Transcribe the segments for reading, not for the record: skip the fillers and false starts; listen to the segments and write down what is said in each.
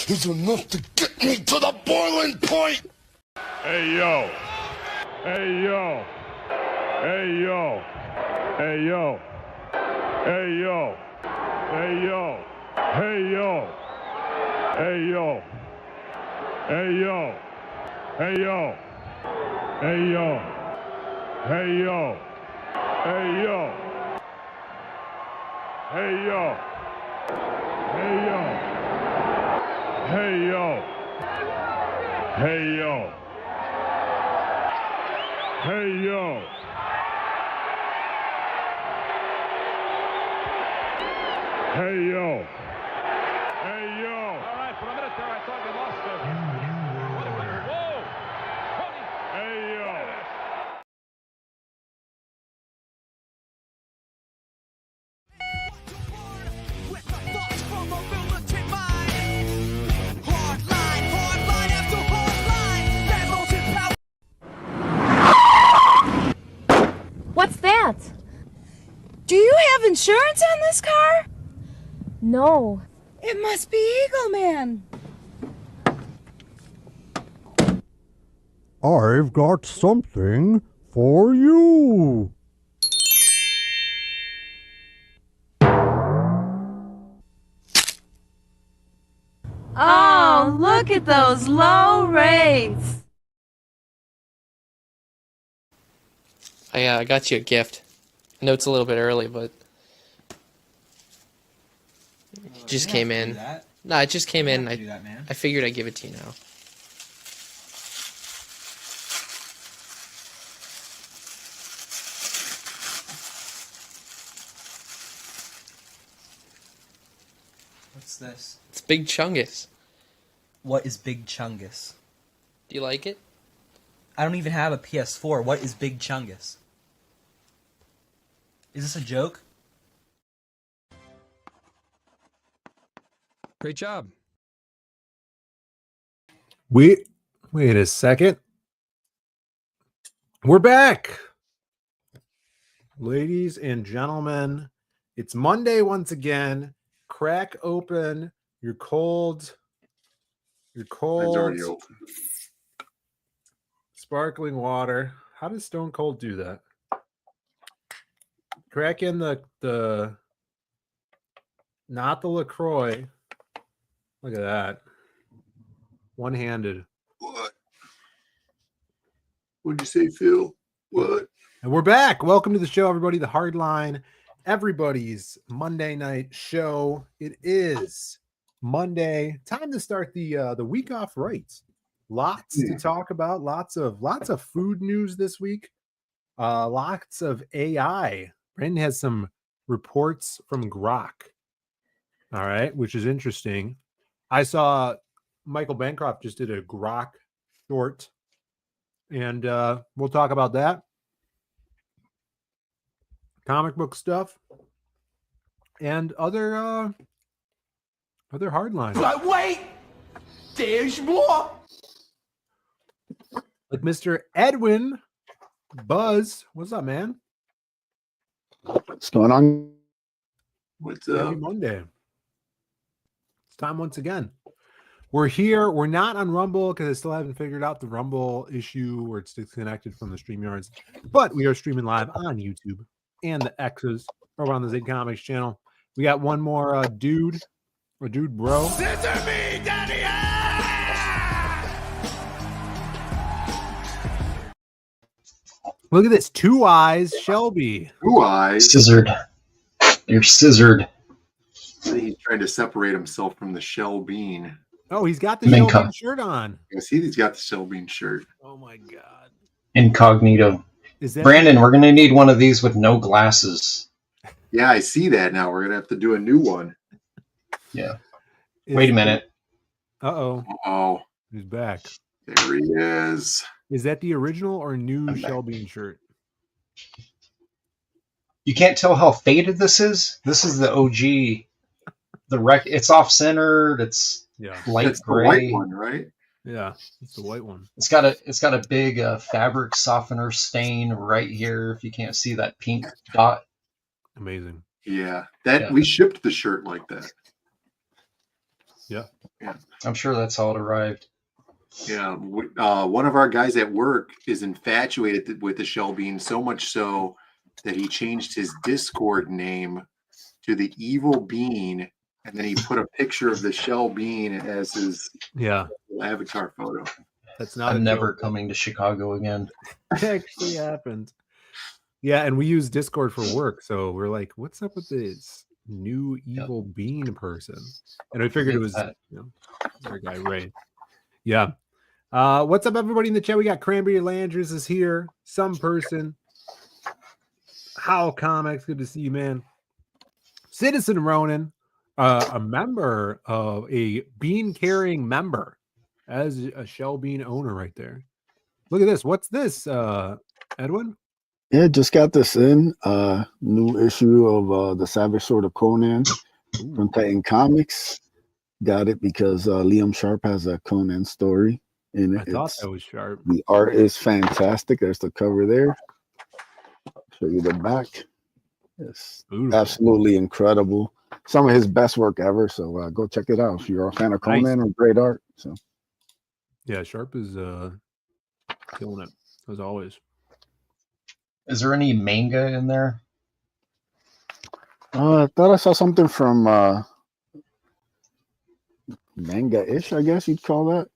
is enough to get me to the boiling point. Hey yo, hey yo, hey yo, hey yo, hey yo, hey yo, hey yo, hey yo, hey yo, hey yo, hey yo, hey yo, hey yo, hey yo, hey yo, hey yo, hey yo. Hey yo. Hey yo. Hey yo. All right, for a minute there I thought we lost it. Whoa. Hey yo. What's that? Do you have insurance on this car? No. It must be Eagle Man. I've got something for you. Oh, look at those low rates. I got you a gift. I know it's a little bit early, but it just came in. No, it just came in. I figured I'd give it to you now. What's this? It's Big Chungus. What is Big Chungus? Do you like it? I don't even have a PS4. What is Big Chungus? Is this a joke? Great job. Wait a second. We're back. Ladies and gentlemen, it's Monday once again. Crack open your cold It's already open. sparkling water. How does Stone Cold do that? Crack in the not the LaCroix. Look at that. One-handed. What? What'd you say, Phil? What? And we're back. Welcome to the show, everybody. The Hardline, everybody's Monday night show. It is Monday. Time to start the week off right. Lots to talk about. Lots of food news this week. Lots of AI. Brandon has some reports from Grok. All right, which is interesting. I saw Michael Bancroft just did a Grok short, and we'll talk about that. Comic book stuff and other hardlines. But wait! There's more! Like Mr. Edwin Buzz. What's up, man? What's going on? What's up? Happy Monday. It's time once again. We're here. We're not on Rumble because I still haven't figured out the Rumble issue where it's disconnected from the StreamYards. But we are streaming live on YouTube and the X's over on the Zig Comics channel. We got one more dude bro. Scissor me, Daddy! Look at this. 2 eyes, Shelby. 2 eyes. Scissored. You're scissored. He's trying to separate himself from the shell bean. Oh, he's got the Shell Bean shirt on. I see he's got the shell bean shirt. Oh my god. Incognito. Is that Brandon, we're gonna need one of these with no glasses. Yeah, I see that now. We're gonna have to do a new one. Yeah. Wait a minute. Uh-oh. Oh, He's back. there he is. Is that the original or new I'm Shell back. Bean shirt? You can't tell how faded this is? This is the OG. It's off-centered. It's light That's gray. the white one, right? Yeah, it's the white one. It's got a big fabric softener stain right here. If you can't see that pink dot. Amazing. Yeah, we shipped the shirt like that. Yeah. I'm sure that's how it arrived. Yeah, one of our guys at work is infatuated with the shell bean, so much so that he changed his Discord name to the Evil Bean, and then he put a picture of the shell bean as his avatar photo. That's not I'm a never joke. coming to Chicago again. It actually happened. Yeah, and we use Discord for work, so we're like, what's up with this new evil bean person? And I figured it was our guy Ray. Yeah. What's up, everybody in the chat? We got Cranberry Landers is here. Some person. Howl Comics, good to see you, man. Citizen Ronan, a member of a bean carrying member, as a shell bean owner right there. Look at this. What's this, Edwin? Yeah, just got this in. New issue of the Savage Sword of Conan from Titan Comics. Got it because Liam Sharp has a Conan story in it. I thought that was Sharp. The art is fantastic. There's the cover there. Show you the back. It's absolutely incredible. Some of his best work ever. So go check it out if you're a fan of Conan or great art. So yeah, Sharp is killing it as always. Is there any manga in there? I thought I saw something from manga-ish, I guess you'd call that.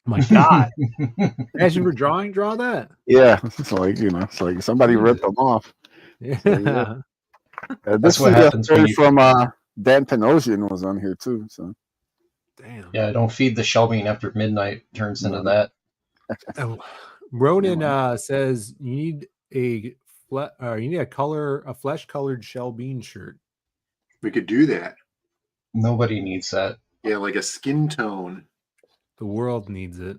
My God. Passion for drawing, draw that. Yeah, it's like, it's like somebody ripped them off. Yeah. So, yeah. That's what happens when you from Dan Panosian was on here too. So damn. Yeah, don't feed the shelving after midnight turns into that. Oh. Ronan says you need a flesh-colored shell bean shirt. We could do that. Nobody needs that. Yeah, like a skin tone. The world needs it.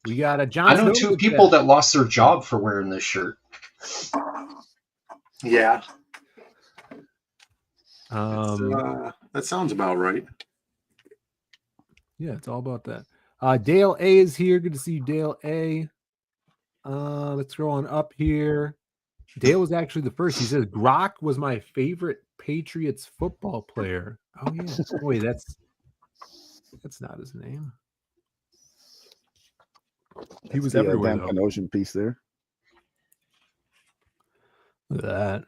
We got a John. I know two people that lost their job for wearing this shirt. Yeah. That sounds about right. Yeah, it's all about that. Dale A is here. Good to see you, Dale A. Let's scroll on up here. Dale was actually the first. He says Grok was my favorite Patriots football player. Oh yeah. Wait, that's not his name. He was everywhere. Dan Panosian piece there. Look at that.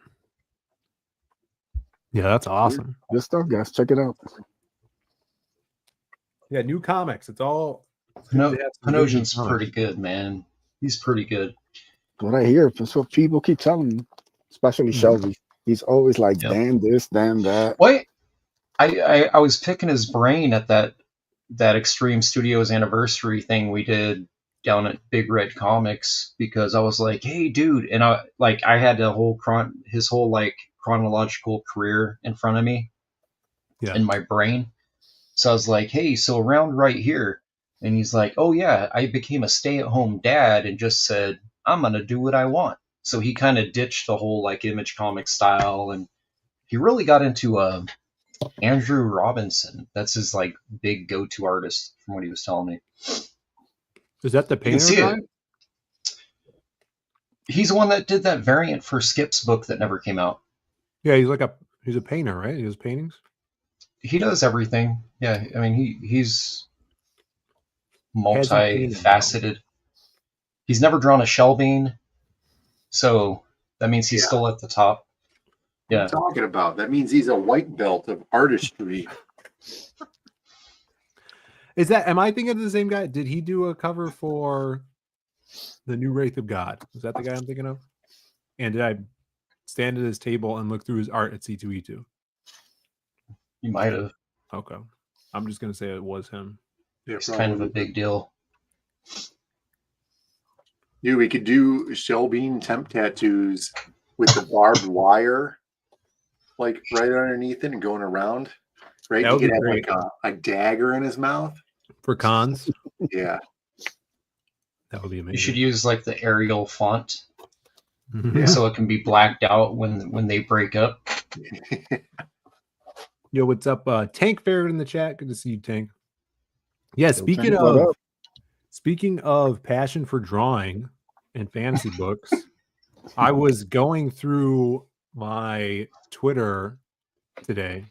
Yeah, that's awesome. Good stuff, guys. Check it out. Yeah, new comics. It's all. Panosian's pretty good, man. He's pretty good. What I hear, that's what people keep telling me, especially Shelby. He's always like, damn this, damn that. Wait, I was picking his brain at that Extreme Studios anniversary thing we did down at Big Red Comics, because I was like, hey, dude, and I had his whole chronological career in front of me, in my brain. So I was like, hey, so around right here. And he's like, oh, yeah, I became a stay-at-home dad and just said, I'm going to do what I want. So he kind of ditched the whole Image comic style. And he really got into Andrew Robinson. That's his big go-to artist from what he was telling me. Is that the painter guy? He's the one that did that variant for Skip's book that never came out. Yeah, he's a painter, right? He does paintings? He does everything. Yeah, I mean, he's multifaceted. He's never drawn a shell bean, so that means he's still at the top. Yeah, what are you talking about? That means he's a white belt of artistry. Am I thinking of the same guy? Did he do a cover for the new Wraith of God? Is that the guy I'm thinking of? And did I stand at his table and look through his art at C2E2? You might have. Okay. I'm just going to say it was him. Yeah, it's kind of a big deal. Dude, we could do shell bean temp tattoos with the barbed wire right underneath it and going around. Right? You could have a dagger in his mouth. For cons? Yeah. That would be amazing. You should use the Arial font so it can be blacked out when they break up. Yo, what's up? Tank Ferret in the chat. Good to see you, Tank. Yeah, speaking of passion for drawing and fantasy books, I was going through my Twitter today,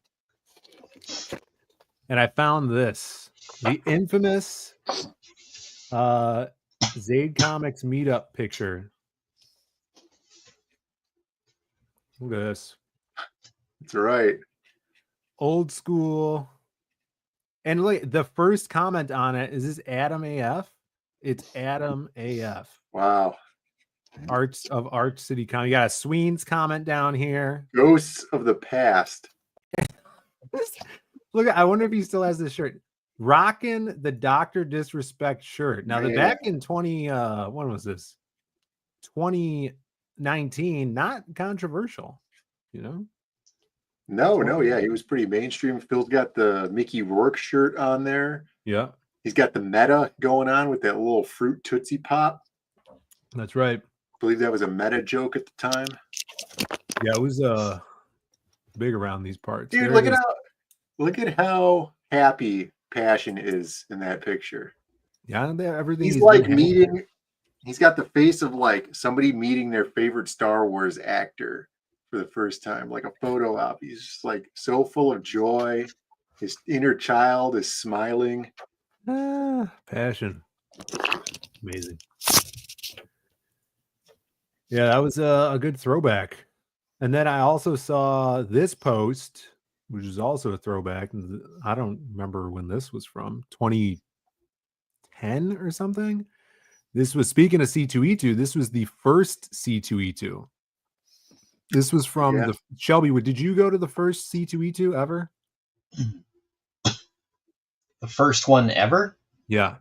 and I found this, the infamous Zaid Comics meetup picture. Look at this. That's right. Old school. And look, the first comment on it is this Adam AF. It's Adam AF. Wow. Arts of Arch City Comics. You got a Sweens comment down here. Ghosts of the past. Look, I wonder if he still has this shirt. Rocking the Dr. Disrespect shirt. Now, the back in when was this? 2019, not controversial, you know? No, yeah, he was pretty mainstream. Phil's got the Mickey Rourke shirt on there. Yeah. He's got the meta going on with that little fruit Tootsie Pop. That's right. I believe that was a meta joke at the time. Yeah, it was big around these parts. Dude, look at how happy Passion is in that picture. Yeah, everything. He's like meeting. He's got the face of like somebody meeting their favorite Star Wars actor for the first time, like a photo op. He's just like so full of joy. His inner child is smiling. Passion. Amazing. Yeah, that was a good throwback. And then I also saw this post, which is also a throwback. I don't remember when this was from, 2010 or something. This was, speaking of C2E2, this was the first C2E2. This was from the Shelby. Did you go to the first C2E2 ever? The first one ever? Yeah.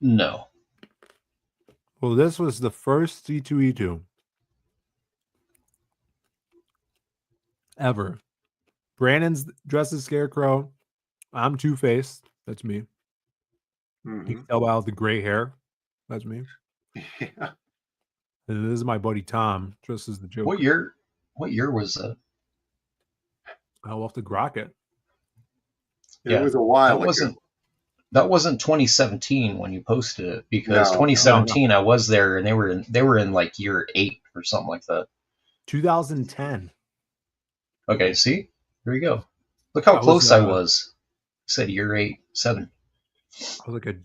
No. Well, this was the first C2E2 ever. Brandon's dressed as Scarecrow. I'm Two-Faced. That's me. Mm-hmm. You can tell by the gray hair. That's me. Yeah. And this is my buddy Tom, dressed as the Joker. What year was that? I'll have to grok it. It was a while ago. That wasn't 2017 when you posted it, because 2017 I was there and they were in like year 8 or something like that. 2010. Okay, see? There you go. Look how close I was. I said year 8, 7. I was like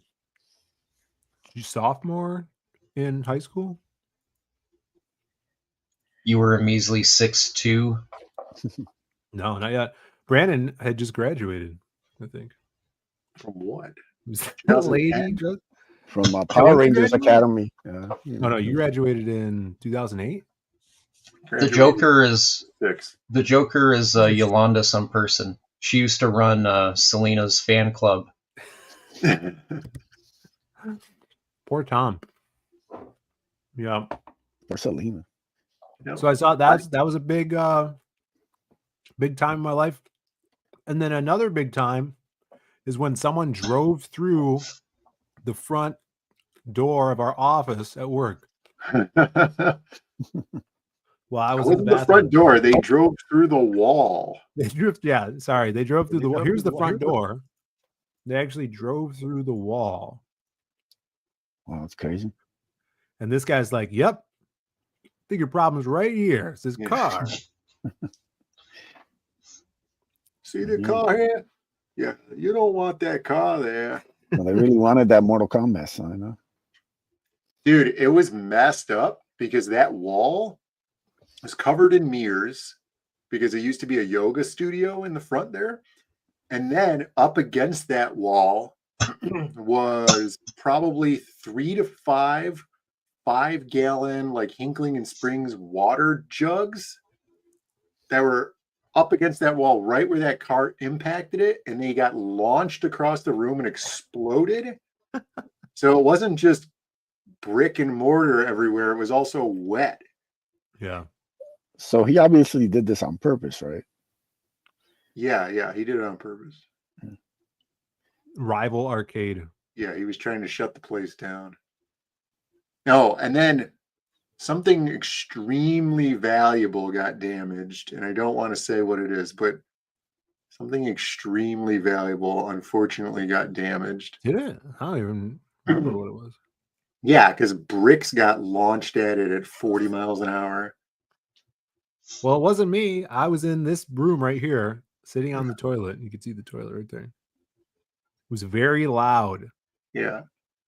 you sophomore in high school? You were a measly 6'2". No, not yet. Brandon had just graduated, I think. From what? Lady from Power Rangers Academy. No, you graduated in 2008. The Joker is Yolanda some person. She used to run Selena's fan club. Poor Tom. Yeah. Or Selena. So I saw that was a big big time in my life. And then another big time is when someone drove through the front door of our office at work. Well, I was in the front door. They drove through the wall. They drove through the wall. Here's the front door. They actually drove through the wall. Wow, that's crazy. And this guy's like, "Yep, I think your problem's right here. It's this car." See the car here? Yeah, you don't want that car there. Well, they really wanted that Mortal Kombat sign, huh? Dude, it was messed up because that wall was covered in mirrors because it used to be a yoga studio in the front there. And then up against that wall was probably 3 to 5 5-gallon like Hinkling and Springs water jugs that were up against that wall right where that car impacted it, and they got launched across the room and exploded. So it wasn't just brick and mortar everywhere, it was also wet. Yeah. So he obviously did this on purpose, right? Yeah, he did it on purpose. Rival Arcade. Yeah, he was trying to shut the place down. No, and then something extremely valuable got damaged, and I don't want to say what it is, but something extremely valuable unfortunately got damaged. Did it? I don't even remember what it was. Yeah, because bricks got launched at it at 40 miles an hour. Well, it wasn't me. I was in this room right here, sitting on the toilet. You can see the toilet right there. It was very loud. Yeah.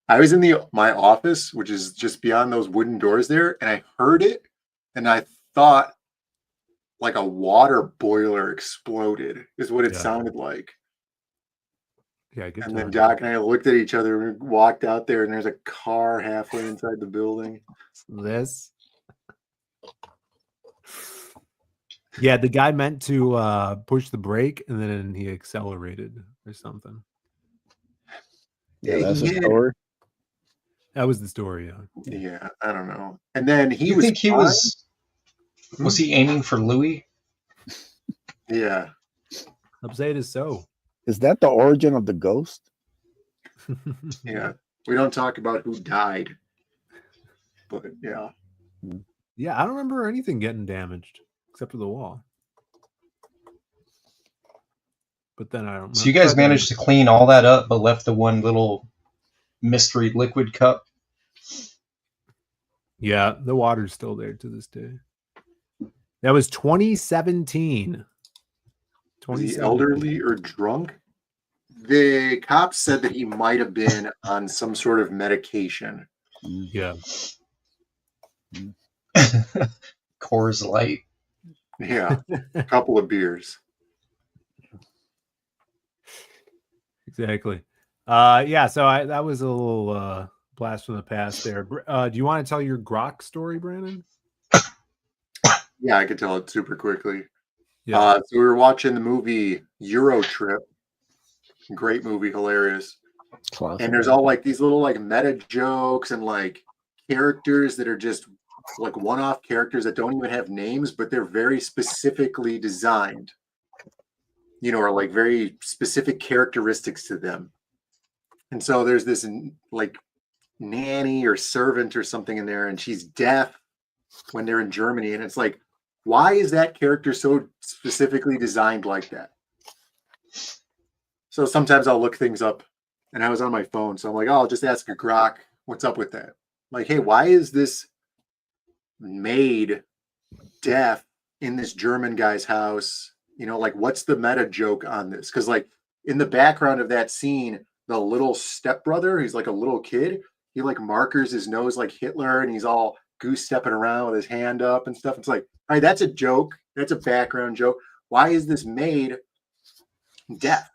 I was in my office, which is just beyond those wooden doors there, and I heard it, and I thought like a water boiler exploded is what it sounded like. Yeah, good. And then Doc and I looked at each other and walked out there, and there's a car halfway inside the building. Yeah, the guy meant to push the brake, and then he accelerated or something. Yeah, that's a story. That was the story. Yeah, I don't know. And then You think he was he aiming for Louis? Yeah. I'm saying is so. Is that the origin of the ghost? Yeah. We don't talk about who died. But yeah. Yeah, I don't remember anything getting damaged except for the wall. But then I don't. So you guys managed to clean all that up, but left the one little mystery liquid cup. Yeah, the water's still there to this day. That was 2017. Was he elderly or drunk? The cops said that he might have been on some sort of medication. Yeah. Coors Light. Yeah. A couple of beers. Exactly. Yeah, so that was a little blast from the past there. Do you want to tell your Grok story, Brandon? Yeah, I could tell it super quickly. Yeah. So we were watching the movie Euro Trip. Great movie, hilarious. Classic. And there's all like these little like meta jokes and like characters that are just like one-off characters that don't even have names, but they're very specifically designed. You know, or like very specific characteristics to them. And so there's this like nanny or servant or something in there, and she's deaf when they're in Germany. And it's like, why is that character so specifically designed like that? So sometimes I'll look things up, and I was on my phone. So I'm like, oh, I'll just ask a Grok, what's up with that? Like, hey, why is this maid deaf in this German guy's house? You know, like, what's the meta joke on this? Because like in the background of that scene, the little stepbrother, he's like a little kid. He like markers his nose like Hitler, and he's all goose stepping around with his hand up and stuff. It's like, all right, that's a joke. That's a background joke. Why is this maid deaf?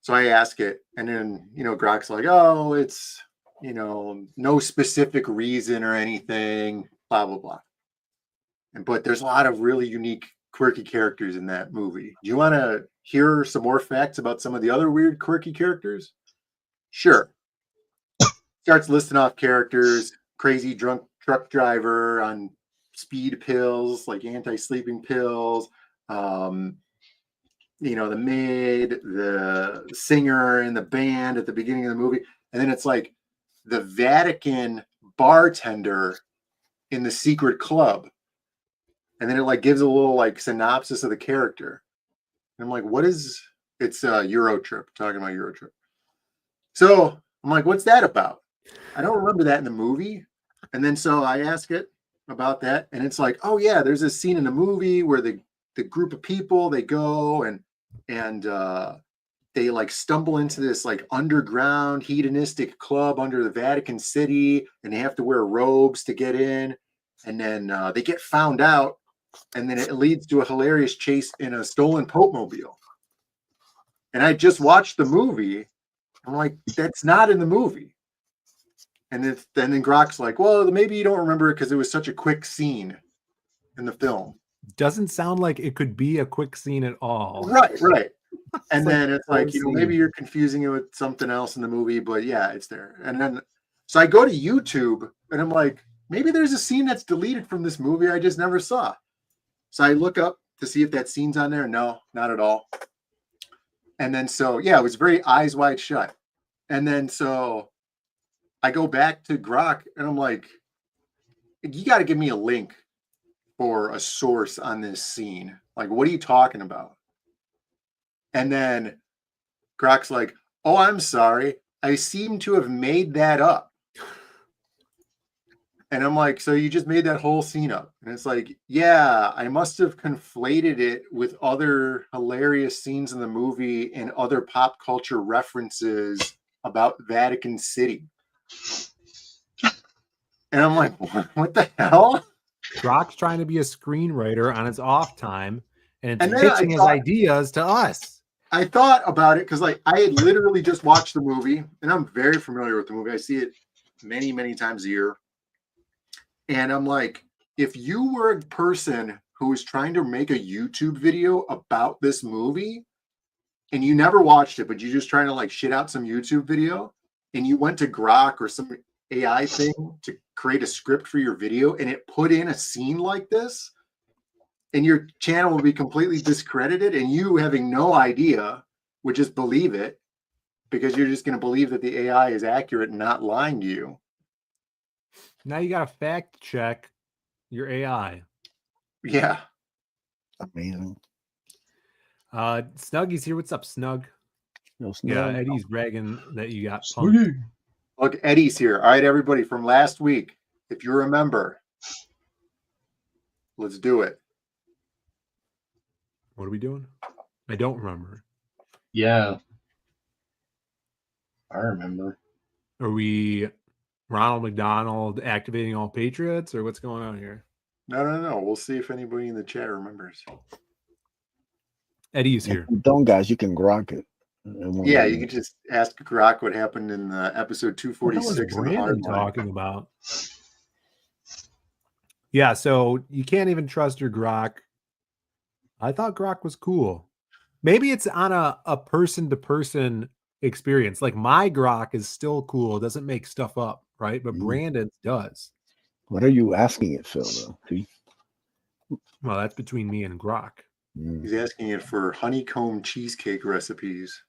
So I ask it, and then, you know, Grok's like, oh, it's, you know, no specific reason or anything, blah, blah, blah. But there's a lot of really unique, quirky characters in that movie. Do you want to hear some more facts about some of the other weird, quirky characters? Sure. Starts listing off characters, crazy drunk truck driver on speed pills, like anti-sleeping pills, you know, the maid, the singer in the band at the beginning of the movie. And then it's like the Vatican bartender in the secret club. And then it like gives a little like synopsis of the character. And I'm like, what is, it's a Euro Trip, talking about Euro Trip. So I'm like, what's that about? I don't remember that in the movie. And then so I ask it about that. And it's like, oh yeah, there's this scene in the movie where the group of people, they go and they like stumble into this like underground hedonistic club under the Vatican City, and they have to wear robes to get in. And then they get found out, and then it leads to a hilarious chase in a stolen Pope mobile. And I just watched the movie. I'm like, that's not in the movie. And then Grok's like, well, maybe you don't remember it because it was such a quick scene in the film. Doesn't sound like it could be a quick scene at all. Right. And then it's like, you know, maybe you're confusing it with something else in the movie, but yeah, it's there. And then, so I go to YouTube and I'm like, maybe there's a scene that's deleted from this movie I just never saw. So I look up to see if that scene's on there. No, not at all. And then, so yeah, it was very eyes wide shut. And then, so I go back to Grok and I'm like, you got to give me a link for a source on this scene. Like, what are you talking about? And then Grok's like, oh, I'm sorry. I seem to have made that up. And I'm like, so you just made that whole scene up? And it's like, yeah, I must have conflated it with other hilarious scenes in the movie and other pop culture references about Vatican City. And I'm like, what the hell? Grok's trying to be a screenwriter on his off time, and it's And then pitching his ideas to us. I thought about it because, like, I had literally just watched the movie, and I'm very familiar with the movie. I see it many, many times a year. And I'm like, if you were a person who was trying to make a YouTube video about this movie and you never watched it, but you're just trying to like shit out some YouTube video and you went to Grok or some AI thing to create a script for your video and it put in a scene like this, and your channel would be completely discredited, and you having no idea would just believe it because you're just going to believe that the AI is accurate and not lying to you. Now you got to fact check your AI. Yeah. Amazing. Snuggy's here. What's up, Snug? No, Snug. Yeah, Eddie's bragging that you got punked. Look, Eddie's here. All right, everybody, from last week, if you remember, let's do it. What are we doing? I don't remember. Yeah. I remember. Are we Ronald McDonald activating all Patriots, or what's going on here? No. We'll see if anybody in the chat remembers. Eddie's here. Don't, guys, you can Grok it. Yeah, you can just ask Grok what happened in episode 246 of the Hardline. Talking about. Yeah, so you can't even trust your Grok. I thought Grok was cool. Maybe it's on a person-to-person experience. Like my Grok is still cool. It doesn't make stuff up, right? But Brandon's does. What are you asking it, Phil, though? See? Well, that's between me and Grok. He's asking it for honeycomb cheesecake recipes.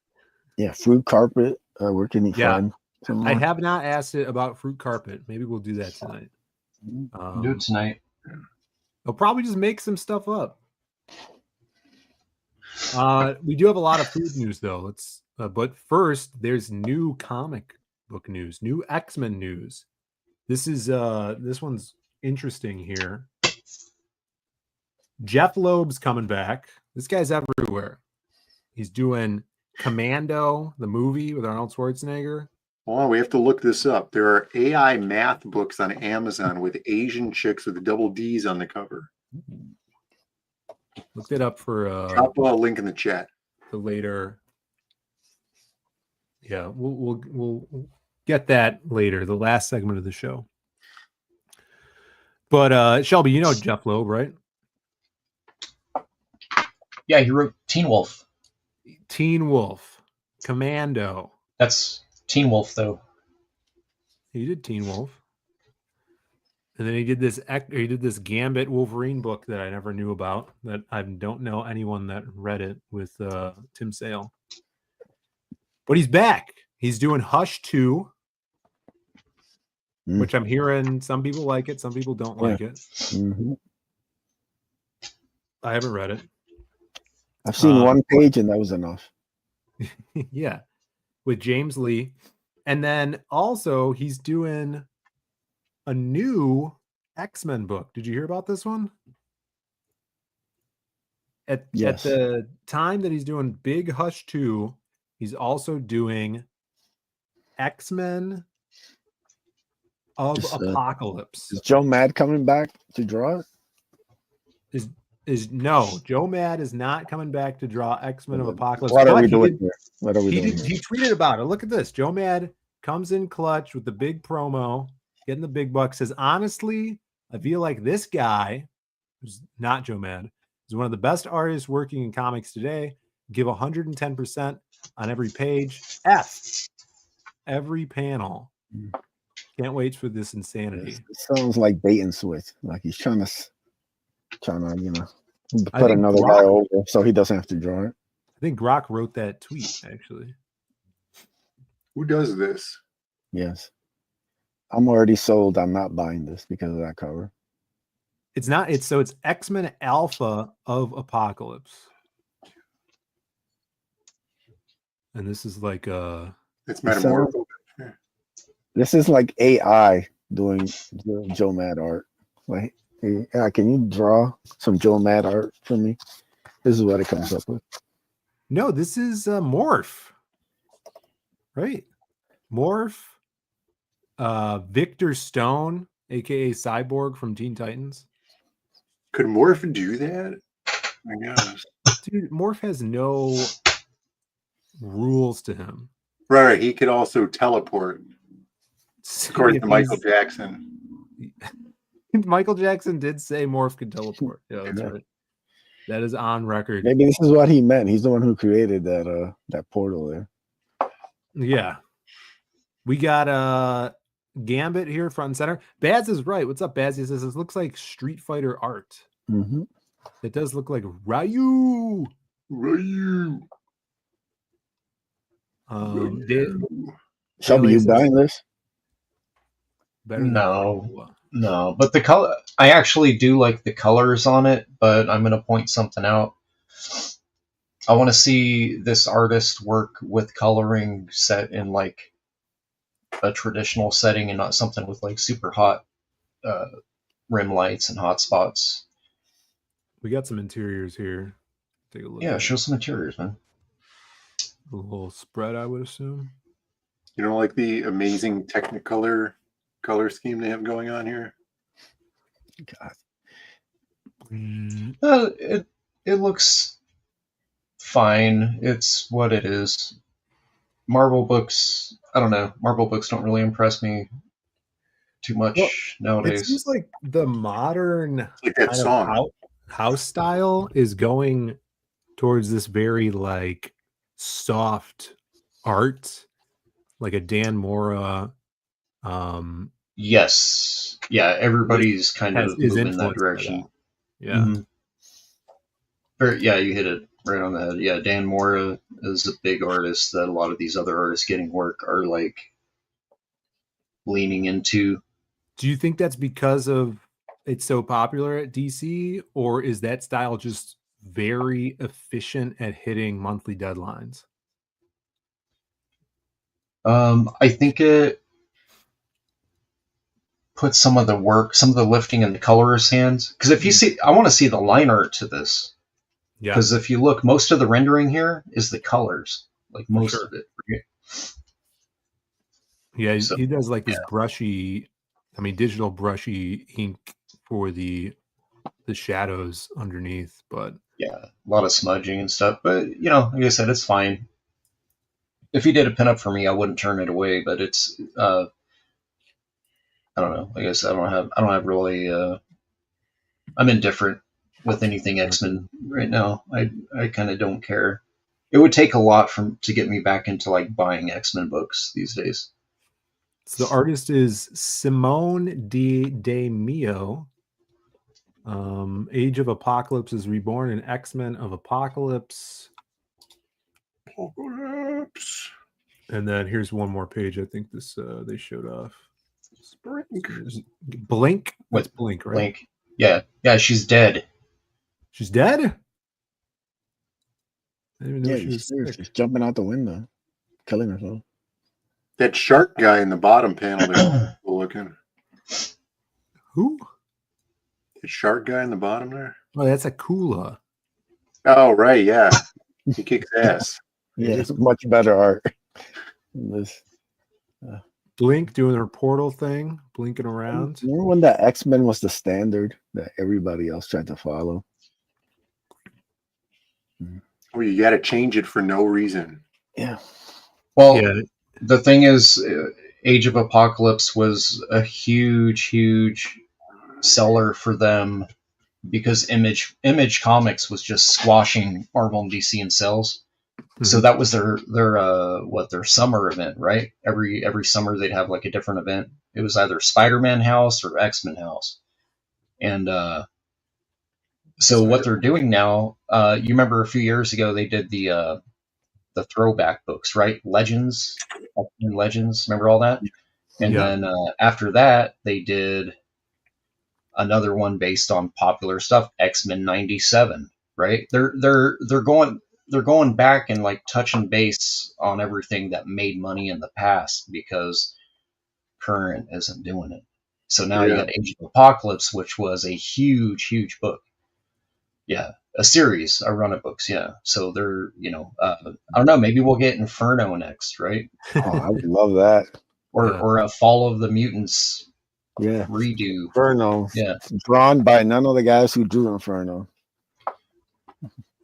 Yeah, fruit carpet. Where can you find some more? I have not asked it about fruit carpet. Maybe we'll do that tonight. Do it tonight. I'll probably just make some stuff up. We do have a lot of food news, though. Let's. But first, there's new comic book news, new X-Men news. This one's interesting here. Jeff Loeb's coming back. This guy's everywhere. He's doing Commando, the movie with Arnold Schwarzenegger. Oh, we have to look this up. There are AI math books on Amazon with Asian chicks with double D's on the cover. Look it up for drop a link in the chat. The later. Yeah, we'll get that later, the last segment of the show. But Shelby, you know Jeff Loeb, right? Yeah, he wrote Teen Wolf. Teen Wolf, Commando. That's Teen Wolf, though. He did Teen Wolf, and then he did this Gambit Wolverine book that I never knew about. That I don't know anyone that read it with Tim Sale. But he's back. He's doing Hush 2, which I'm hearing some people like it, some people don't like it. Mm-hmm. I haven't read it. I've seen one page and that was enough. Yeah, with James Lee. And then also he's doing a new X-Men book. Did you hear about this one? At the time that he's doing Big Hush 2, he's also doing X-Men of Apocalypse. Is Joe Mad coming back to draw it? No, Joe Mad is not coming back to draw X-Men of Apocalypse. What are we doing here? What are we doing? He tweeted about it. Look at this. Joe Mad comes in clutch with the big promo, getting the big bucks. Says, honestly, I feel like this guy, who's not Joe Mad, is one of the best artists working in comics today. Give 110% on every page. Every panel. Can't wait for this insanity. It sounds like bait and switch. Like he's trying to put another guy over so he doesn't have to draw it. I think Grok wrote that tweet, actually. Who does this? Yes. I'm already sold. I'm not buying this because of that cover. It's not. It's X-Men Alpha of Apocalypse. And this is like it's metamorpho. This is like AI doing Joe Mad art. Like, hey, can you draw some Joe Mad art for me? This is what it comes up with. No, this is Morph. Right. Morph. Victor Stone, aka Cyborg from Teen Titans. Could Morph do that? I guess. Dude, Morph has no rules to him. Right. He could also teleport, according to Michael Jackson. Michael Jackson did say Morph could teleport. Yeah, that's right. That is on record. Maybe this is what he meant. He's the one who created that portal there. Yeah. We got Gambit here front and center. Baz is right. What's up, Baz? He says this looks like Street Fighter art. Mm-hmm. It does look like Ryu. Shelby, you buying this? No, but the color, I actually do like the colors on it, but I'm going to point something out. I want to see this artist work with coloring set in like a traditional setting and not something with like super hot rim lights and hot spots. We got some interiors here. Take a look. Yeah, show some interiors, man. A little spread, I would assume. You know, like the amazing Technicolor color scheme they have going on here. God. It looks fine. It's what it is. Marvel books, I don't know. Marvel books don't really impress me too much nowadays. It seems like the modern like that song house style is going towards this very like soft art, like a Dan Mora. Yes, yeah, everybody's kind of moving in that direction. Yeah. Mm-hmm. Yeah, you hit it right on the head. Yeah, Dan Mora is a big artist that a lot of these other artists getting work are like leaning into. Do you think that's because of it's so popular at DC, or is that style just very efficient at hitting monthly deadlines? I think it puts some of the work, some of the lifting in the colorist's hands. Because if you see, I want to see the line art to this. Yeah. Because if you look, most of the rendering here is the colors, like most of it. Right? Yeah, so, he does like this brushy, digital brushy ink for the shadows underneath, but yeah, a lot of smudging and stuff. But you know, like I said, it's fine. If he did a pinup for me, I wouldn't turn it away. But it's, I don't know. Like I said, I don't have really. I'm indifferent with anything X-Men right now. I kind of don't care. It would take a lot to get me back into like buying X-Men books these days. So the artist is Simone De Mio. Age of Apocalypse is reborn in X-Men of Apocalypse. And then here's one more page. I think this they showed off. Blink. What's Blink, right? Blink. Yeah, she's dead. She's dead? I didn't even know she was she's jumping out the window, killing herself. That shark guy in the bottom panel there, looking. Who? The shark guy in the bottom there? Oh, that's Akula. Oh, right, yeah. He kicks ass. Yeah, it's much better art. Blink doing her portal thing, blinking around. Remember when that X-Men was the standard that everybody else tried to follow? Well, you got to change it for no reason. Yeah. Well, the thing is, Age of Apocalypse was a huge seller for them because Image Comics was just squashing Marvel and DC in sales. Mm-hmm. So that was their summer event, right? Every summer they'd have like a different event. It was either Spider-Man House or X-Men House. And so what they're doing now, you remember a few years ago they did the throwback books, right? Legends. Remember all that? And then after that they did another one based on popular stuff, X-Men 97, right? They're going back and like touching base on everything that made money in the past because current isn't doing it. So now you got Age of Apocalypse, which was a huge book. Yeah, a series, a run of books. Yeah, so they're I don't know. Maybe we'll get Inferno next, right? Oh, I would love that. Or a Fall of the Mutants. Yeah, redo. Inferno. Yeah, drawn by none of the guys who drew Inferno.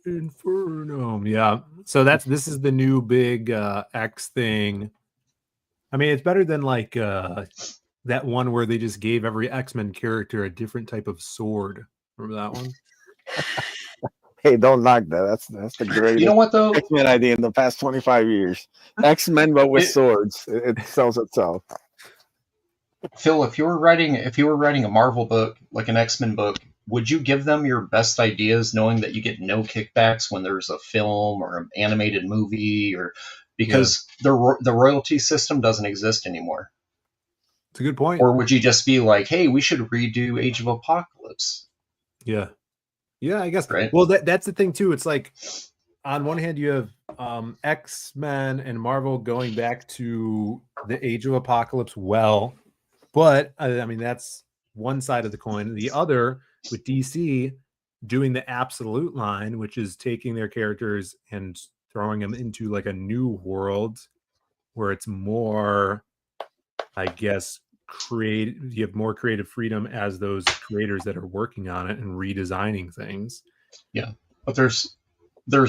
Inferno. Yeah. So this is the new big X thing. I mean, it's better than like that one where they just gave every X-Men character a different type of sword. Remember that one? Hey, don't knock that. That's the greatest you know what though? X-Men idea in the past 25 years. X-Men, but with swords. It sells itself. Phil, if you were writing a Marvel book, like an X-Men book, would you give them your best ideas, knowing that you get no kickbacks when there's a film or an animated movie, or because the royalty system doesn't exist anymore? It's a good point. Or would you just be like, hey, we should redo Age of Apocalypse? Yeah, I guess. Right. Well, that's the thing too. It's like on one hand you have X-Men and Marvel going back to the Age of Apocalypse. Well, but I mean that's one side of the coin. The other with DC doing the Absolute line, which is taking their characters and throwing them into like a new world where it's more, I guess, you have more creative freedom as those creators that are working on it and redesigning things. Yeah, but there's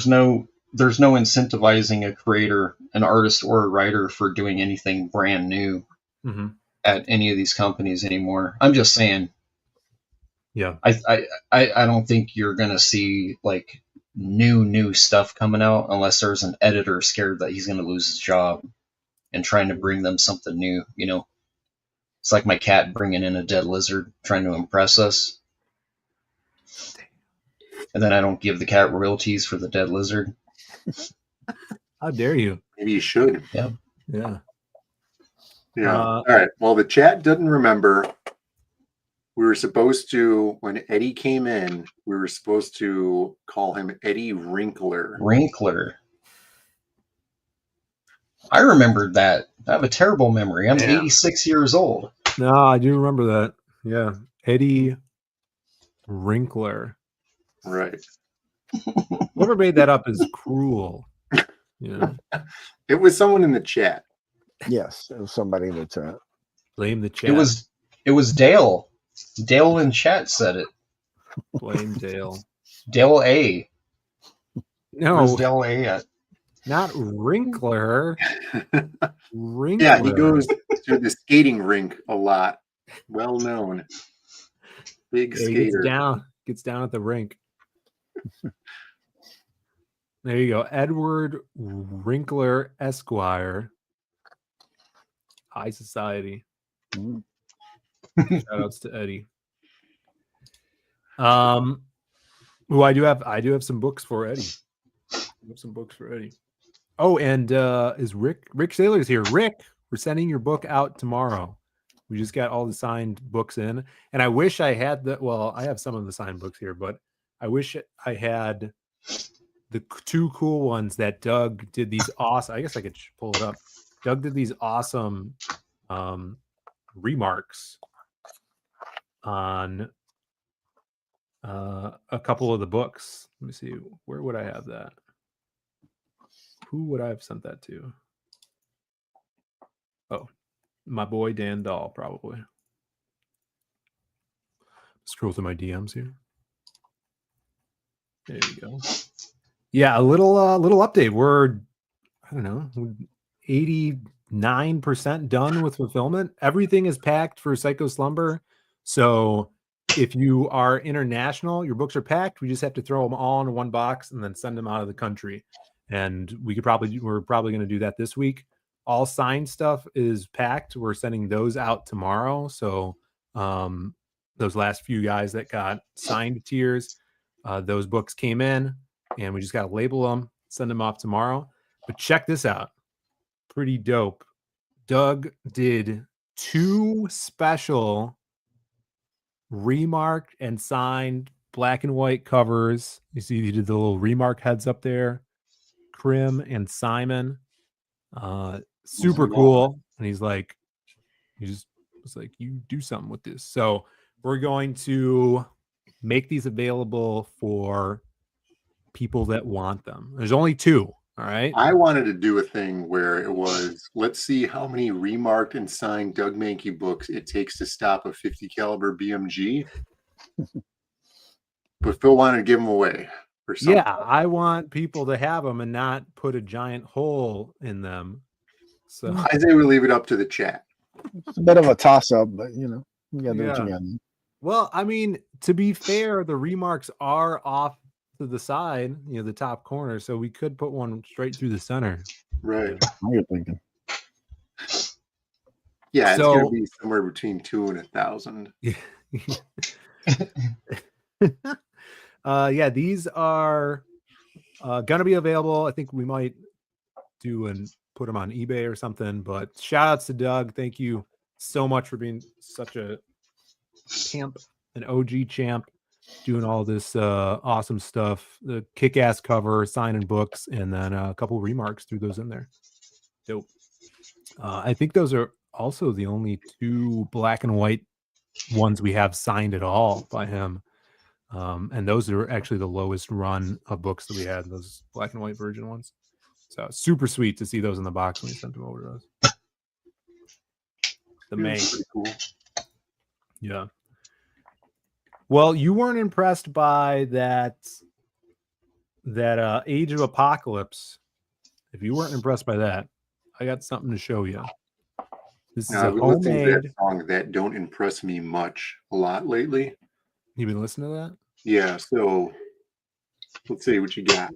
no incentivizing a creator, an artist, or a writer for doing anything brand new at any of these companies anymore. I'm just saying. Yeah, I don't think you're gonna see like new stuff coming out unless there's an editor scared that he's gonna lose his job and trying to bring them something new. It's like my cat bringing in a dead lizard trying to impress us, and then I don't give the cat royalties for the dead lizard. How dare you? Maybe you should. Yeah. All right. Well, the chat doesn't remember. We were supposed to, when Eddie came in, we were supposed to call him Eddie Wrinkler. I remembered that. I have a terrible memory. I'm 86 years old. No, I do remember that. Yeah. Eddie Wrinkler. Right. Whoever made that up is cruel. It was someone in the chat. Yes, it was somebody in the chat. Blame the chat. It was Dale. Dale in chat said it. Blame Dale. Dale A. No. Where's Dale A at? Not Wrinkler. Wrinkler. Yeah, he goes to the skating rink a lot. Well known. Big skater. Gets down at the rink. There you go. Edward Wrinkler Esquire. High Society. Shout outs to Eddie. Who I do have some books for Eddie. Oh, and is Rick Saylor's here. Rick, we're sending your book out tomorrow. We just got all the signed books in, and I wish I had I have some of the signed books here, but I wish I had the two cool ones that Doug did. These awesome. I guess I could pull it up. Doug did these awesome remarks on a couple of the books. Let me see. Where would I have that? Who would I have sent that to? Oh, my boy Dan Dahl, probably. Scroll through my DMs here. There you go. Yeah, a little update. We're 89% done with fulfillment. Everything is packed for Psycho Slumber. So if you are international, your books are packed. We just have to throw them all in one box and then send them out of the country. And we're probably going to do that this week. All signed stuff is packed. We're sending those out tomorrow. So those last few guys that got signed tiers, those books came in, and we just got to label them, send them off tomorrow. But check this out. Pretty dope. Doug did 2 special remarked and signed black and white covers. You see he did the little remark heads up there. Krim and Simon. Super cool. And he's like, he just It's like, you do something with this. So we're going to make these available for people that want them. There's only 2. All right. I wanted to do a thing where it was, let's see how many remarked and signed Doug Mankey books it takes to stop a 50 caliber BMG. But Phil wanted to give them away for something. Yeah, I want people to have them and not put a giant hole in them. So I say we leave it up to the chat. It's a bit of a toss-up, but you know, you gotta do what you gotta do. Well, I mean, to be fair, the remarks are off to the side, the top corner, so we could put one straight through the center. Right. What you're thinking. Yeah, So- it's gonna be somewhere between 2 and 1,000. Yeah, these are gonna be available. I think we might do and put them on eBay or something. But shout outs to Doug. Thank you so much for being such a champ, an OG champ, doing all this awesome stuff. The kick-ass cover, signing books, and then a couple remarks, threw those in there. Dope. I think those are also the only 2 black and white ones we have signed at all by him. And those are actually the lowest run of books that we had, those black and white version ones. So super sweet to see those in the box when we sent them over to us. The main. Pretty cool. Yeah. Well, you weren't impressed by that Age of Apocalypse. If you weren't impressed by that, I got something to show you. This is Now, a I've been listening to homemade. that song that don't impress me much a lot lately. You've been listening to that? Yeah, so let's see what you got.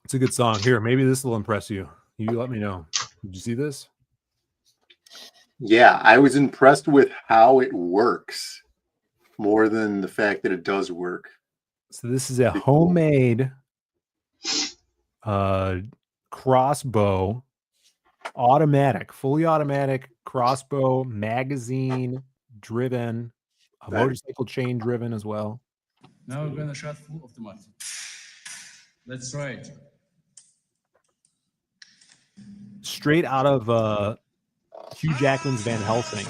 It's a good song. Here, maybe this will impress you. You let me know. Did you see this? Yeah, I was impressed with how it works more than the fact that it does work. So this is a homemade crossbow, automatic, fully automatic crossbow, magazine driven, a motorcycle chain driven as well. Now we're gonna shot full automatic. That's right. Straight out of Hugh Jackman's Van Helsing.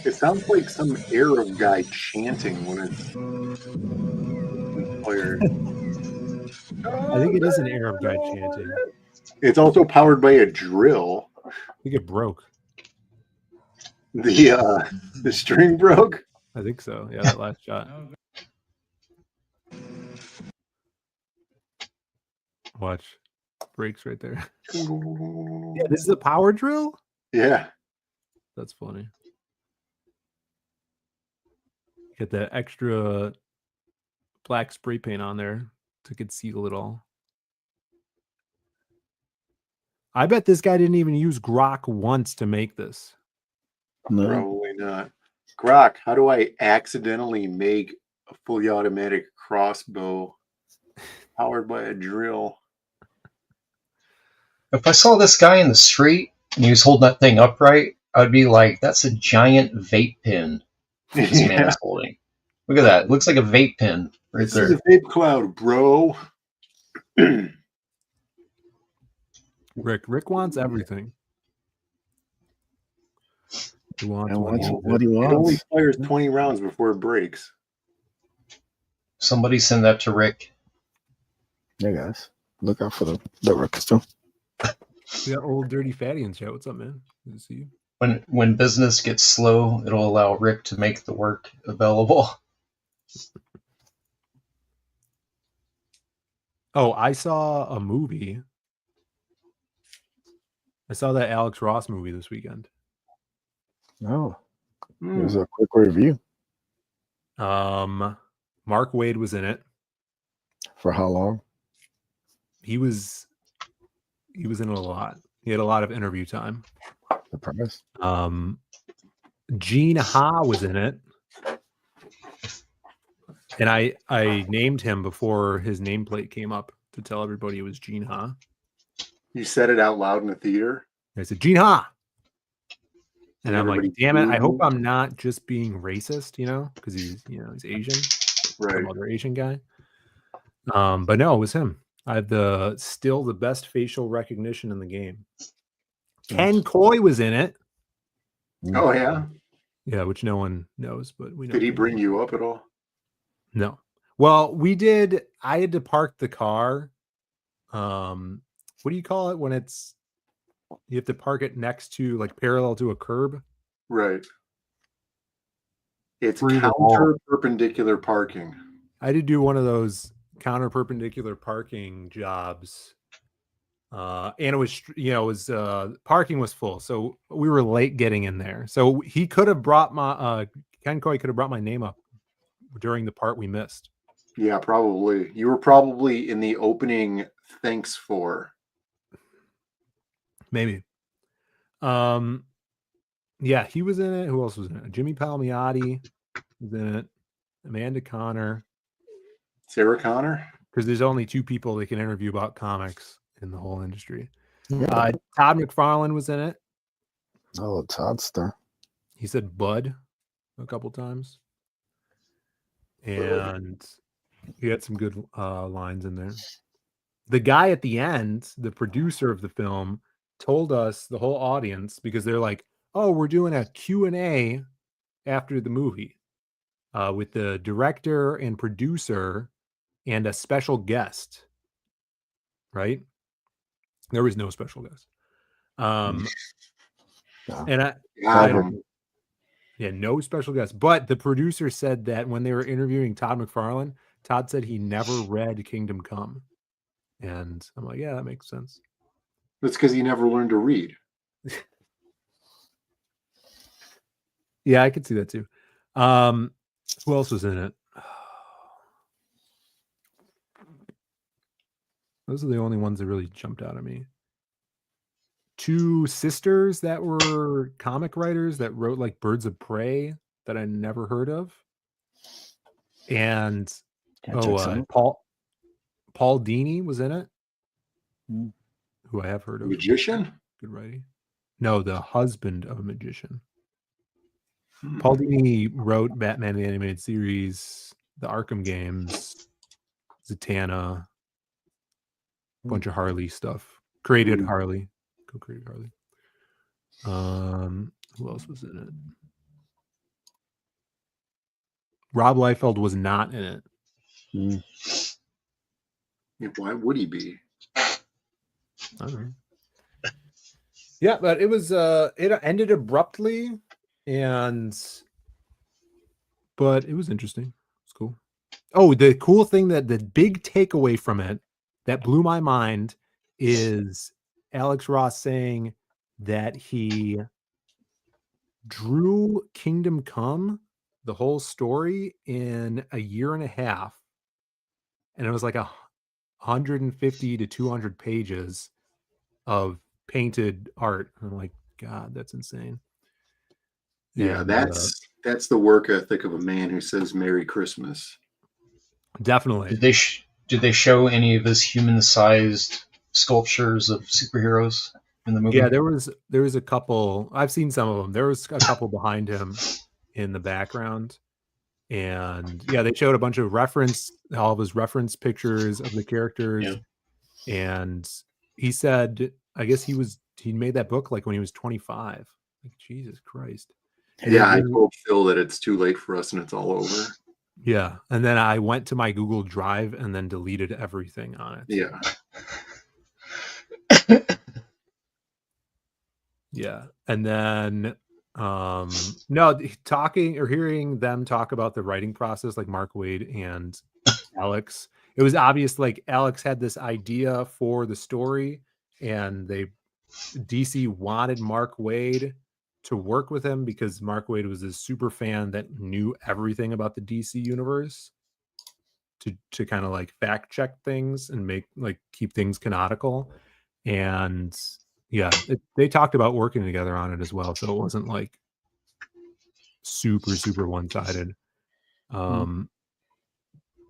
It sounds like some Arab guy chanting when it's fired. I think it is an Arab guy chanting. It's also powered by a drill. I think it broke. The string broke. I think so. Yeah, that last shot. Watch. Breaks right there. Yeah, this is a power drill? Yeah. That's funny. Get that extra black spray paint on there to conceal it all. I bet this guy didn't even use Grok once to make this. No. Probably not. Grok, how do I accidentally make a fully automatic crossbow powered by a drill? If I saw this guy in the street and he was holding that thing upright, I'd be like, that's a giant vape pen this man is holding. Look at that. It looks like a vape pen right This there. is a vape cloud, bro. Rick wants everything. He wants And what what he It only wants. fires 20 rounds before it breaks. Somebody send that to Rick. Yeah, guys. Look out for the records too. We got old dirty fatty in chat. What's up, man? Good to see you. When business gets slow, it'll allow Rick to make the work available. Oh, I saw a movie. I saw that Alex Ross movie this weekend. No. Here's a quick review. Mark Wade was in it. For how long? He was in it a lot. He had a lot of interview time. The premise. Gene Ha was in it. And I named him before his nameplate came up to tell everybody it was Gene Ha. You said it out loud in the theater? I said, Gene Ha. And I'm like, Everybody damn it. I hope booed. I'm not just being racist, because he's Asian. some other Asian guy. But no, it was him. I have still the best facial recognition in the game. Ken Coy was in it. Oh yeah. Yeah, which no one knows, but we know. Did he bring you up at all? No. Well, we did. I had to park the car. What do you call it when you have to park it next to, like, parallel to a curb? Right. It's Through the counter perpendicular parking. I did do one of those counter perpendicular parking jobs. And it was, parking was full. So we were late getting in there. So he could have brought Ken Coy could have brought my name up during the part we missed. Yeah, probably. You were probably in the opening thanks for. Maybe. Yeah, he was in it. Who else was in it? Jimmy Palmiotti was in it. Amanda Connor. Sarah Connor? Because there's only 2 people they can interview about comics in the whole industry. Yeah. Todd McFarlane was in it. Oh, Toddster. He said Bud a couple times. And he had some good lines in there. The guy at the end, the producer of the film, told us, the whole audience, because they're like, oh, we're doing a Q&A after the movie with the director and producer and a special guest, right? There was no special guest. And no special guest. But the producer said that when they were interviewing Todd McFarlane, Todd said he never read Kingdom Come. And I'm like, yeah, that makes sense. That's because he never learned to read. Yeah, I could see that too. Who else was in it? Those are the only ones that really jumped out at me. 2 sisters that were comic writers that wrote like Birds of Prey that I never heard of. And Paul Dini was in it. Who I have heard of. Magician? Good writing. No, the husband of a magician. Paul Dini wrote Batman the Animated Series, the Arkham games, Zatanna, a bunch of Harley stuff. Created Harley. Co-created Harley. Who else was in it? Rob Liefeld was not in it. Yeah, why would he be? I don't know. Yeah, but it was it ended abruptly, but it was interesting. It's cool. Oh, the cool thing, that the big takeaway from it that blew my mind is Alex Ross saying that he drew Kingdom Come, the whole story, in a year and a half. And it was like 150 to 200 pages of painted art. I'm like, God, that's insane. Yeah, And, that's the work ethic of a man who says Merry Christmas. Definitely. Did they show any of his human-sized sculptures of superheroes in the movie? Yeah, there was a couple. I've seen some of them. There was a couple behind him in the background. And yeah, they showed a bunch of all of his reference pictures of the characters. Yeah. And he said, I guess he made that book like when he was 25. Like, Jesus Christ. Yeah, I told Phil that it's too late for us and it's all over. Yeah. And then I went to my Google Drive and then deleted everything on it. Yeah. Yeah. And then no, talking or hearing them talk about the writing process, like Mark Waid and Alex, it was obvious like Alex had this idea for the story, and DC wanted Mark Waid to work with him because Mark Waid was a super fan that knew everything about the DC universe to kind of like fact check things and keep things canonical. And yeah, they talked about working together on it as well, so it wasn't like super one-sided.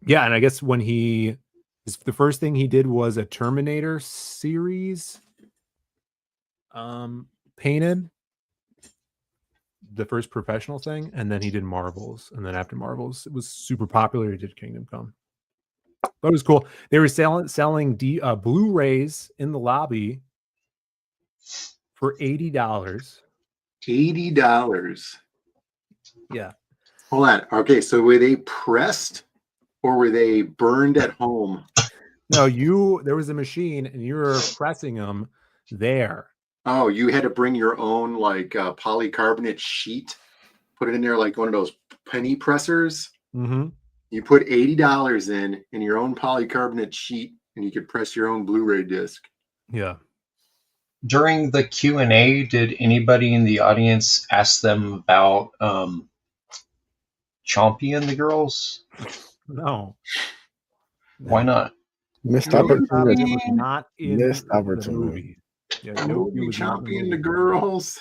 Yeah, and I guess when the first thing he did was a Terminator series painted. the first professional thing, and then he did Marvels, and then after Marvels, it was super popular. He did Kingdom Come, but it was cool. They were selling Blu-rays in the lobby for $80. $80. Yeah. Hold on. Okay, so were they pressed or were they burned at home? No, there was a machine and you were pressing them there. Oh, you had to bring your own like polycarbonate sheet, put it in there like one of those penny pressers. Mm-hmm. You put $80 in your own polycarbonate sheet, and you could press your own Blu-ray disc. Yeah. During the Q&A, did anybody in the audience ask them about Chompy and the girls? No. Why not? Missed It was opportunity. not in Missed the opportunity. movie. Yeah, The Joe movie was not in Chompy and the the movie. Girls.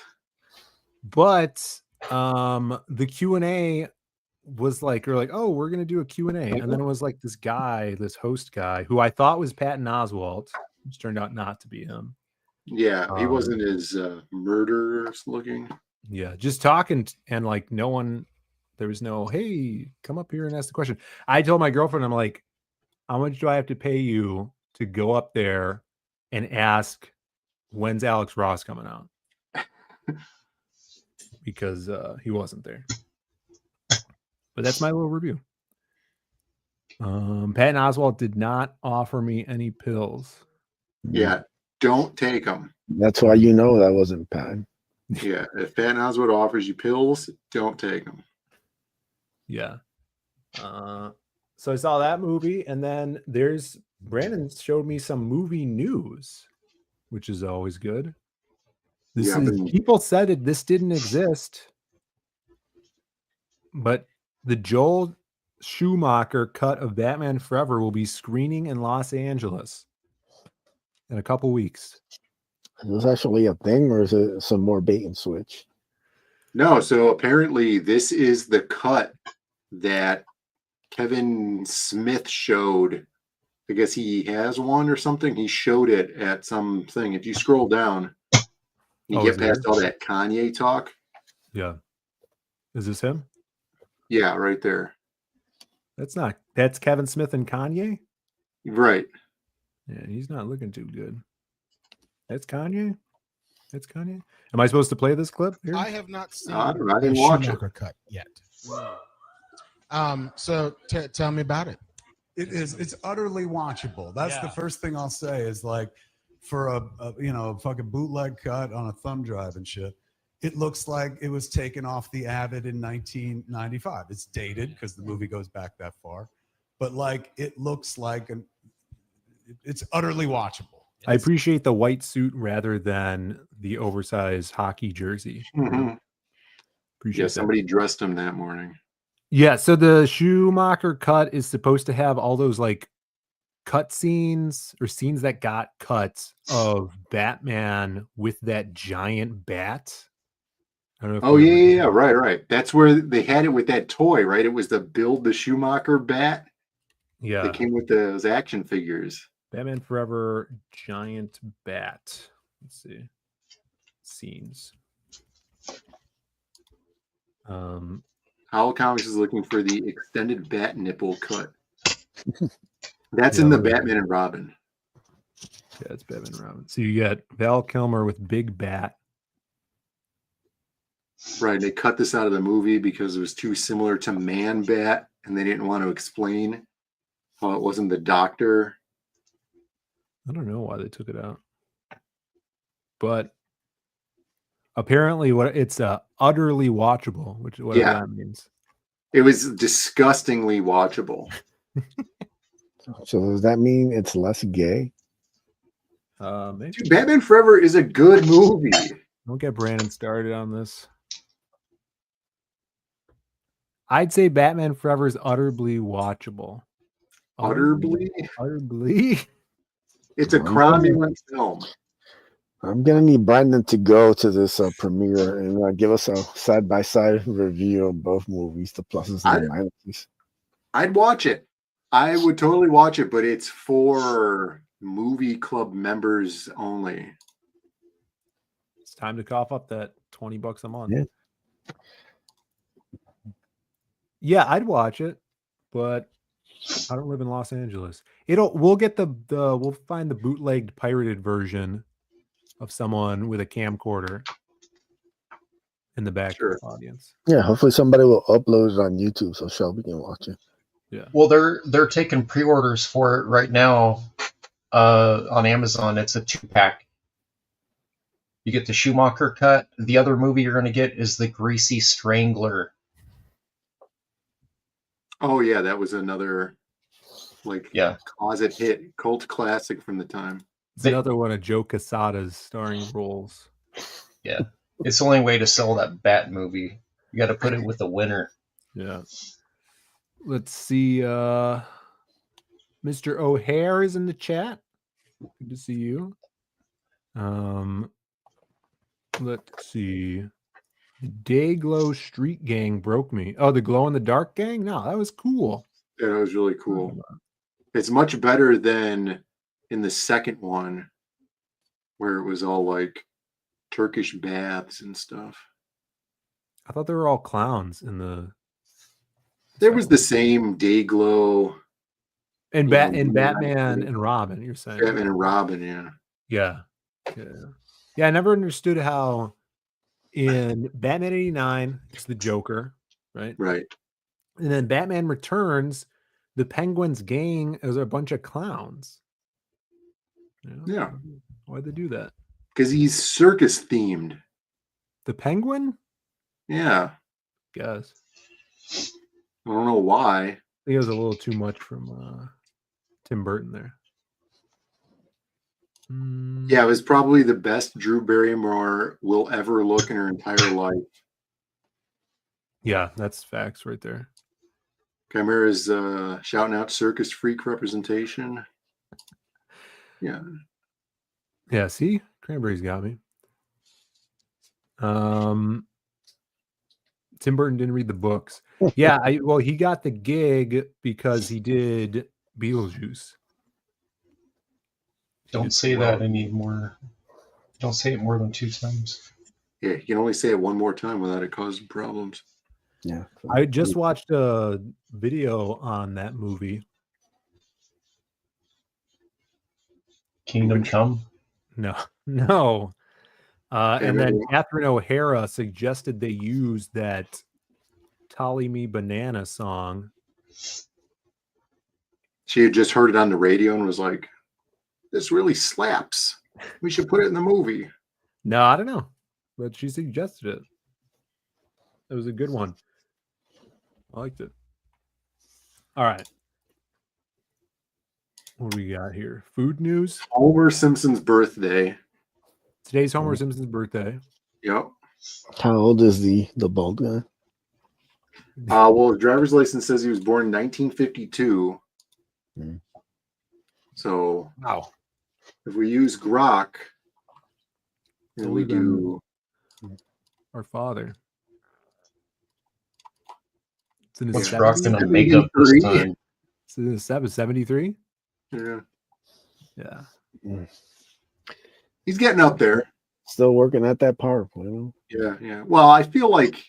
But the Q&A was like, you're like, oh, we're gonna do a Q&A, and then it was like this guy, this host guy, who I thought was Patton Oswalt, which turned out not to be him. Yeah, he wasn't as murderous looking. Yeah, just talking, and like no one, there was no, hey, come up here and ask the question. I told my girlfriend, I'm like, how much do I have to pay you to go up there and ask when's Alex Ross coming out? Because he wasn't there. But that's my little review. Patton Oswalt did not offer me any pills. Yeah, don't take them. That's why you know that wasn't Patton. Yeah, if Patton Oswalt offers you pills, don't take them. Yeah. So I saw that movie, and then Brandon showed me some movie news, which is always good. People said this didn't exist, but the Joel Schumacher cut of Batman Forever will be screening in Los Angeles in a couple weeks. Is this actually a thing, or is it some more bait and switch? No, so apparently this is the cut that Kevin Smith showed. I guess he has one or something. He showed it at something. If you scroll down, you get past all that Kanye talk. Yeah. Is this him? Yeah, right there. That's Kevin Smith and Kanye? Right. Yeah, he's not looking too good. That's Kanye? That's Kanye? Am I supposed to play this clip here? I have not seen I didn't watch Schumacher cut yet. So tell me about it. It's utterly watchable. That's the first thing I'll say is like for a fucking bootleg cut on a thumb drive and shit. It looks like it was taken off the Avid in 1995. It's dated because the movie goes back that far, but like it looks like it's utterly watchable. I appreciate the white suit rather than the oversized hockey jersey. Mm-hmm. Appreciate somebody dressed him that morning. Yeah, so the Schumacher cut is supposed to have all those like cut scenes or scenes that got cut of Batman with that giant bat. I don't know if Oh yeah, right. That's where they had it with that toy, right? It was the Build the Schumacher bat. Yeah, that came with those action figures. Batman Forever giant bat. Let's see scenes. Howl Comics is looking for the extended bat nipple cut. That's in the Batman and Robin. Yeah, it's Batman and Robin. So you got Val Kilmer with big bat. Right, they cut this out of the movie because it was too similar to Man Bat, and they didn't want to explain how it wasn't the Doctor. I don't know why they took it out, but apparently, it's utterly watchable, which whatever that means. It was disgustingly watchable. So does that mean it's less gay? Maybe. Dude, Batman Forever is a good movie. Don't get Brandon started on this. I'd say Batman Forever is utterly watchable. Utterly? It's a cromulent film. I'm gonna need Brandon to go to this premiere and give us a side-by-side review of both movies, the pluses and the minuses. I'd watch it. I would totally watch it, but it's for movie club members only. It's time to cough up that $20 a month. Yeah. Yeah, I'd watch it, but I don't live in Los Angeles. We'll get we'll find the bootlegged pirated version of someone with a camcorder in the back Sure. of the audience. Yeah, hopefully somebody will upload it on YouTube so Shelby can watch it. Yeah. Well, they're taking pre-orders for it right now on Amazon. It's a 2-pack. You get the Schumacher cut. The other movie you're going to get is the Greasy Strangler. Oh yeah, that was another closet hit, cult classic from the time. It's another one of Joe Quesada's starring roles. Yeah. It's the only way to sell that Bat movie. You got to put it with the winner. Yeah. Let's see. Mr. O'Hare is in the chat. Good to see you. Let's see. The Dayglow Street Gang broke me. Oh, the Glow in the Dark Gang? No, that was cool. Yeah, that was really cool. It's much better than in the second one, where it was all like Turkish baths and stuff. I thought they were all clowns in the. There was the same Dayglow. And Batman and Robin, you're saying? Batman and Robin, yeah. Yeah, I never understood how in Batman 89, it's the Joker, right? Right. And then Batman Returns, the Penguin's gang is a bunch of clowns. Yeah. Why'd they do that? Because he's circus themed. The Penguin? Yeah. Guess. I don't know why. I think it was a little too much from Tim Burton there. Yeah, it was probably the best Drew Barrymore will ever look in her entire life. Yeah, that's facts right there. Chimera's shouting out circus freak representation. Yeah. Yeah, see? Cranberry's got me. Tim Burton didn't read the books. Yeah, he got the gig because he did Beetlejuice. Don't say that anymore. Don't say it more than 2 times. Yeah, you can only say it one more time without it causing problems. Yeah. I just watched a video on that movie. Kingdom Come? No. And then Catherine O'Hara suggested they use that Tolly Me Banana song. She had just heard it on the radio and was like, this really slaps. We should put it in the movie. No, I don't know. But she suggested it. It was a good one. I liked it. All right. What do we got here? Food news? Homer Simpson's birthday. Today's Homer Simpson's birthday. Yep. How old is the bald guy? Well, his driver's license says he was born in 1952. So, wow. If we use Grok, and we do our father. It's in What's Grok's gonna make up this time? It's in the 73? Yeah. Yeah. He's getting up there. Still working at that power plant. Yeah. Well, I feel like,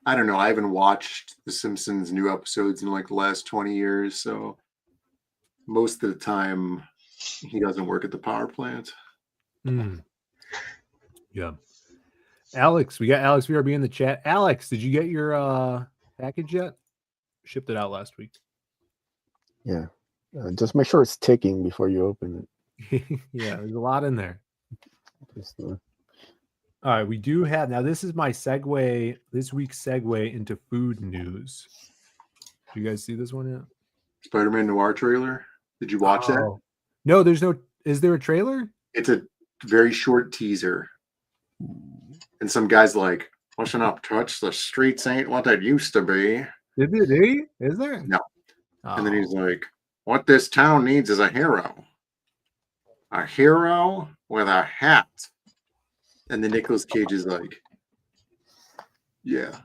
I don't know, I haven't watched The Simpsons new episodes in like the last 20 years, so most of the time he doesn't work at the power plant. Yeah. Alex, we got Alex VRB in the chat. Alex, did you get your package yet? Shipped it out last week. Yeah. Just make sure it's ticking before you open it. Yeah, there's a lot in there. All right, we do have now. This is my segue. This week's segue into food news. Do you guys see this one yet? Spider-Man Noir trailer. Did you watch that? No, there's no. Is there a trailer? It's a very short teaser, and some guy's like, "Listen up, Touch. The streets ain't what they used to be." Is there? No. And then he's like, "What this town needs is a hero. A hero with a hat." And then Nicolas Cage is like, "Yeah,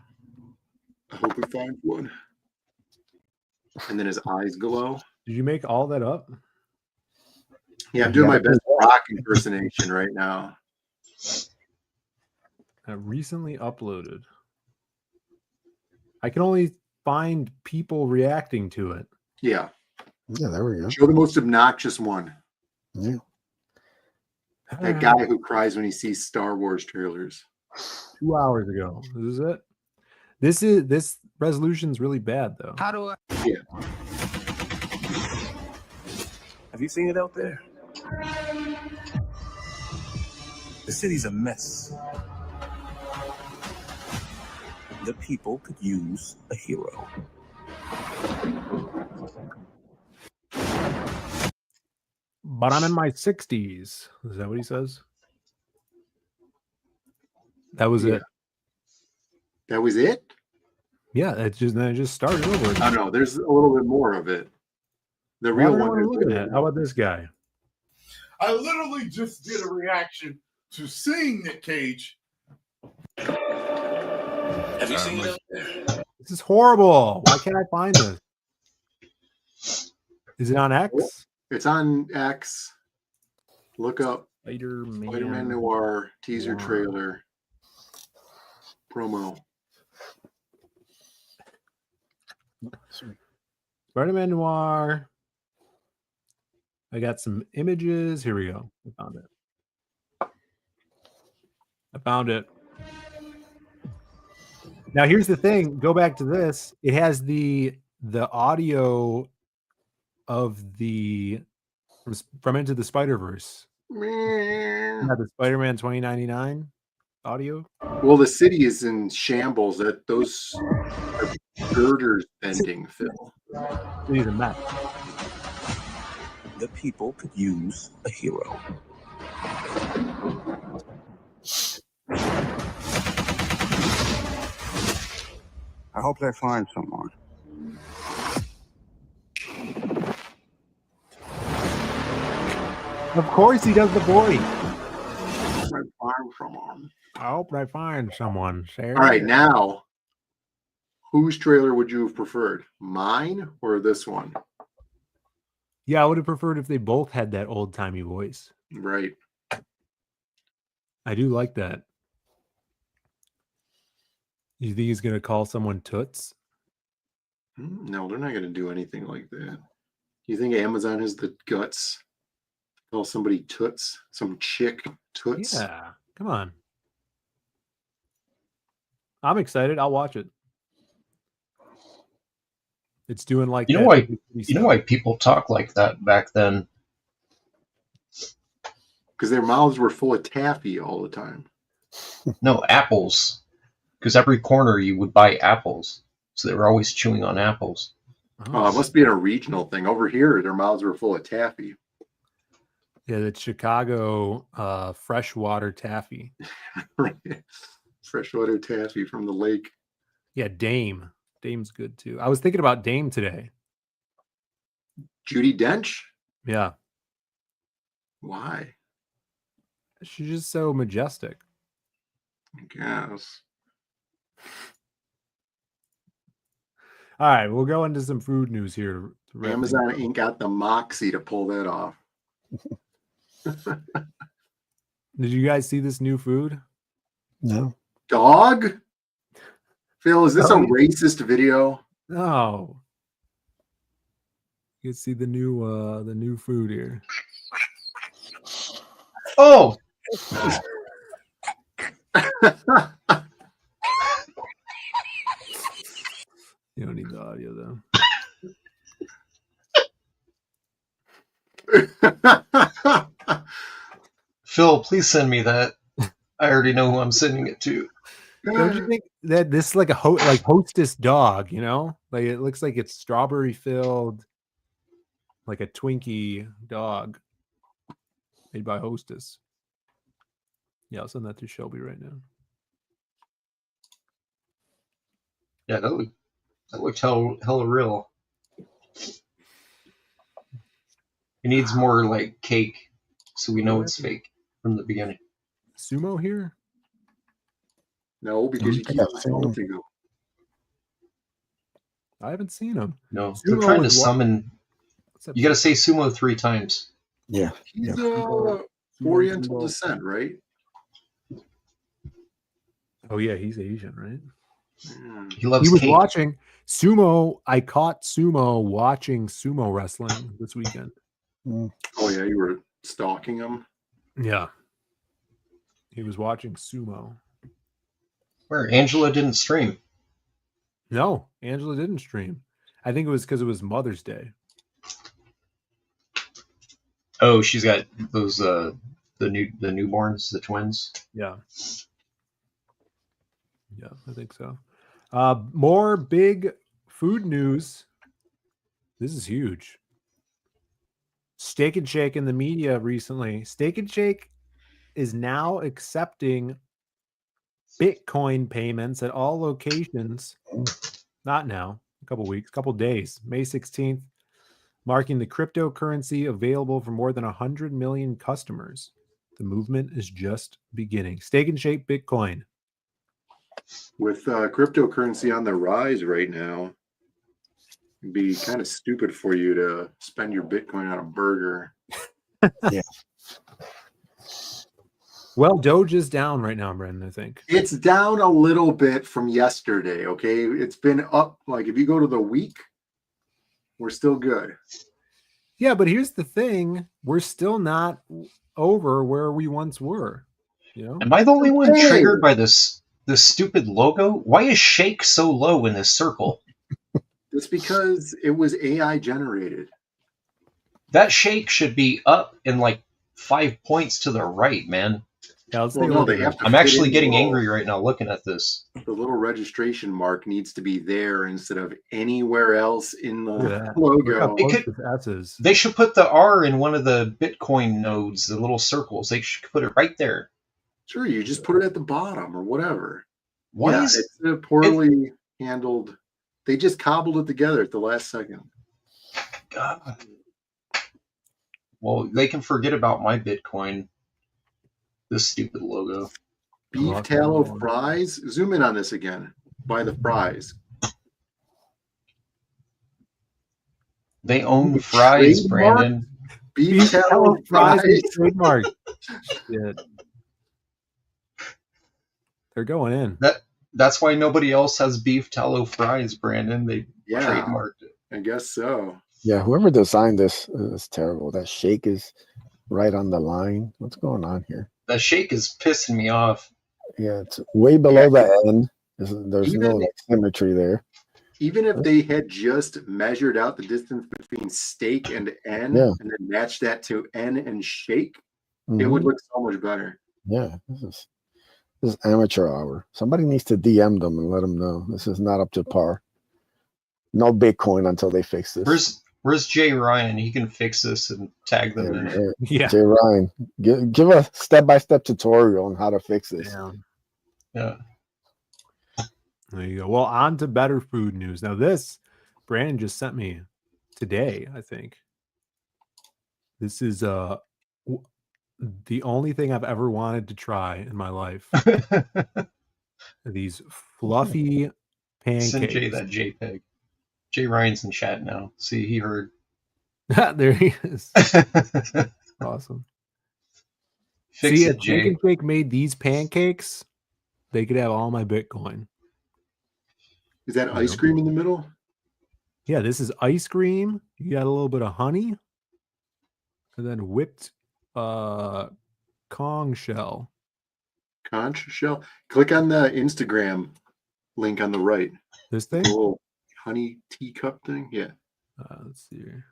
I hope we find one." And then his eyes glow. Did you make all that up? Yeah, I'm doing my best rock impersonation right now. I recently uploaded. I can only find people reacting to it. Yeah. Yeah, there we go. Show the most obnoxious one. Yeah. That guy who cries when he sees Star Wars trailers. 2 hours ago. This is it. This resolution's really bad though. How do I? Yeah. Have you seen it out there? The city's a mess. The people could use a hero. But I'm in my 60s. Is that what he says? That was it. That was it? Yeah, it just started over. I don't know. There's a little bit more of it. The real one. Looking at. How about this guy? I literally just did a reaction to seeing Nick Cage. Have you seen it? This is horrible. Why can't I find this? Is it on X? It's on X. Look up Spider-Man Noir teaser trailer promo. Spider-Man Noir. I got some images. Here we go. I found it. Now here's the thing. Go back to this. It has the audio of the from Into the Spider-Verse. Not the Spider-Man 2099 audio. Well, the city is in shambles. Those are girders bending, Phil. These are mess. The people could use a hero. I hope they find someone. Of course he does the voice. I hope I find someone. Sarah. All right, now, whose trailer would you have preferred? Mine or this one? Yeah, I would have preferred if they both had that old-timey voice. Right. I do like that. You think he's going to call someone Toots? No, they're not going to do anything like that. You think Amazon has the guts to call somebody Toots? Some chick Toots? Yeah, come on. I'm excited. I'll watch it. It's doing like you know why people talk like that back then? Because their mouths were full of taffy all the time. No, apples. Because every corner you would buy apples, so they were always chewing on apples. Oh, it must be a regional thing. Over here, their mouths were full of taffy. Yeah, the Chicago freshwater taffy. Freshwater taffy from the lake. Yeah, Dame. Dame's good too. I was thinking about Dame today. Judi Dench? Yeah. Why? She's just so majestic. I guess. All right, we'll go into some food news here. Amazon ain't got the moxie to pull that off. Did you guys see this new food? No. Dog? Phil, is this a racist video? No. You can see the new food here. Oh. You don't need the audio though. Phil, please send me that. I already know who I'm sending it to. Don't you think that this is like a Hostess dog, you know? Like it looks like it's strawberry filled, like a Twinkie dog made by Hostess. Yeah, I'll send that to Shelby right now. Yeah, that looked hella real. It needs more like cake, so we know it's fake from the beginning. Sumo here? No, because you keep insulting him. I haven't seen him. No, they're trying to summon. You got to say Sumo 3 times. Yeah. He's Oriental descent, right? Oh yeah, he's Asian, right? He loves He was cake. watching sumo. I caught sumo watching sumo wrestling this weekend. Oh yeah, you were stalking him. Yeah, he was watching sumo. Where Angela didn't stream. No, Angela didn't stream. I think it was because it was Mother's Day. Oh, she's got those the newborns, the twins. Yeah, I think so. More big food news. This is huge. Steak and Shake in the media recently. Steak and Shake is now accepting Bitcoin payments at all locations. Not now, a couple weeks, couple days. May 16th, marking the cryptocurrency available for more than 100 million customers. The movement is just beginning. Steak and Shake Bitcoin. With cryptocurrency on the rise right now, it'd be kind of stupid for you to spend your Bitcoin on a burger. Yeah. Well, Doge is down right now, Brendan, I think. It's down a little bit from yesterday, okay? It's been up, like if you go to the week, we're still good. Yeah, but here's the thing. We're still not over where we once were. You know? Am I the only one Okay. triggered by this stupid logo? Why is Shake so low in this circle? It's because it was AI generated. That Shake should be up in like 5 points to the right, man. Yeah, let's Well, take a no, look they at have this. to I'm fit actually in getting the angry right now looking at this. The little registration mark needs to be there instead of anywhere else in the Look at that. Look how logo. It close could- this S is. They should put the R in one of the Bitcoin nodes, the little circles. They should put it right there. Sure, you just put it at the bottom or whatever. Why Yeah, is it's a poorly handled. They just cobbled it together at the last second. God. Well, they can forget about my Bitcoin. This stupid logo. Beef Oh, tallow okay. fries. Zoom in on this again. By the fries. They own fries, Trademark? Brandon. Beef tallow fries. is trademark. Shit. They're going in. That's why nobody else has beef tallow fries, Brandon. They Yeah, trademarked it. I guess so. Yeah, whoever designed this is terrible. That Shake is right on the line. What's going on here? That Shake is pissing me off. Yeah, it's way below the end. There's no Even- like symmetry there. Even if they had just measured out the distance between steak and N Yeah. and then matched that to N and shake, it Mhm. would look so much better. Yeah, this is amateur hour. Somebody needs to DM them and let them know this is not up to par. No Bitcoin until they fix this. Where's Jay Ryan? He can fix this and tag them in it. Yeah. Jay Ryan, give a step-by-step tutorial on how to fix this. Yeah. There you go. Well, on to better food news. Now, this Brandon just sent me today, I think. This is the only thing I've ever wanted to try in my life. These fluffy pancakes. Send Jay that JPEG. Jay Ryan's in chat now. See, he heard. There he is. Awesome. Fix See, it, if Jay. Steak and Shake made these pancakes, they could have all my Bitcoin. Is that ice cream in the middle? Yeah, this is ice cream. You got a little bit of honey, and then whipped Kong shell. Conch shell. Click on the Instagram link on the right. This thing? The little honey teacup thing. Yeah. Let's see here.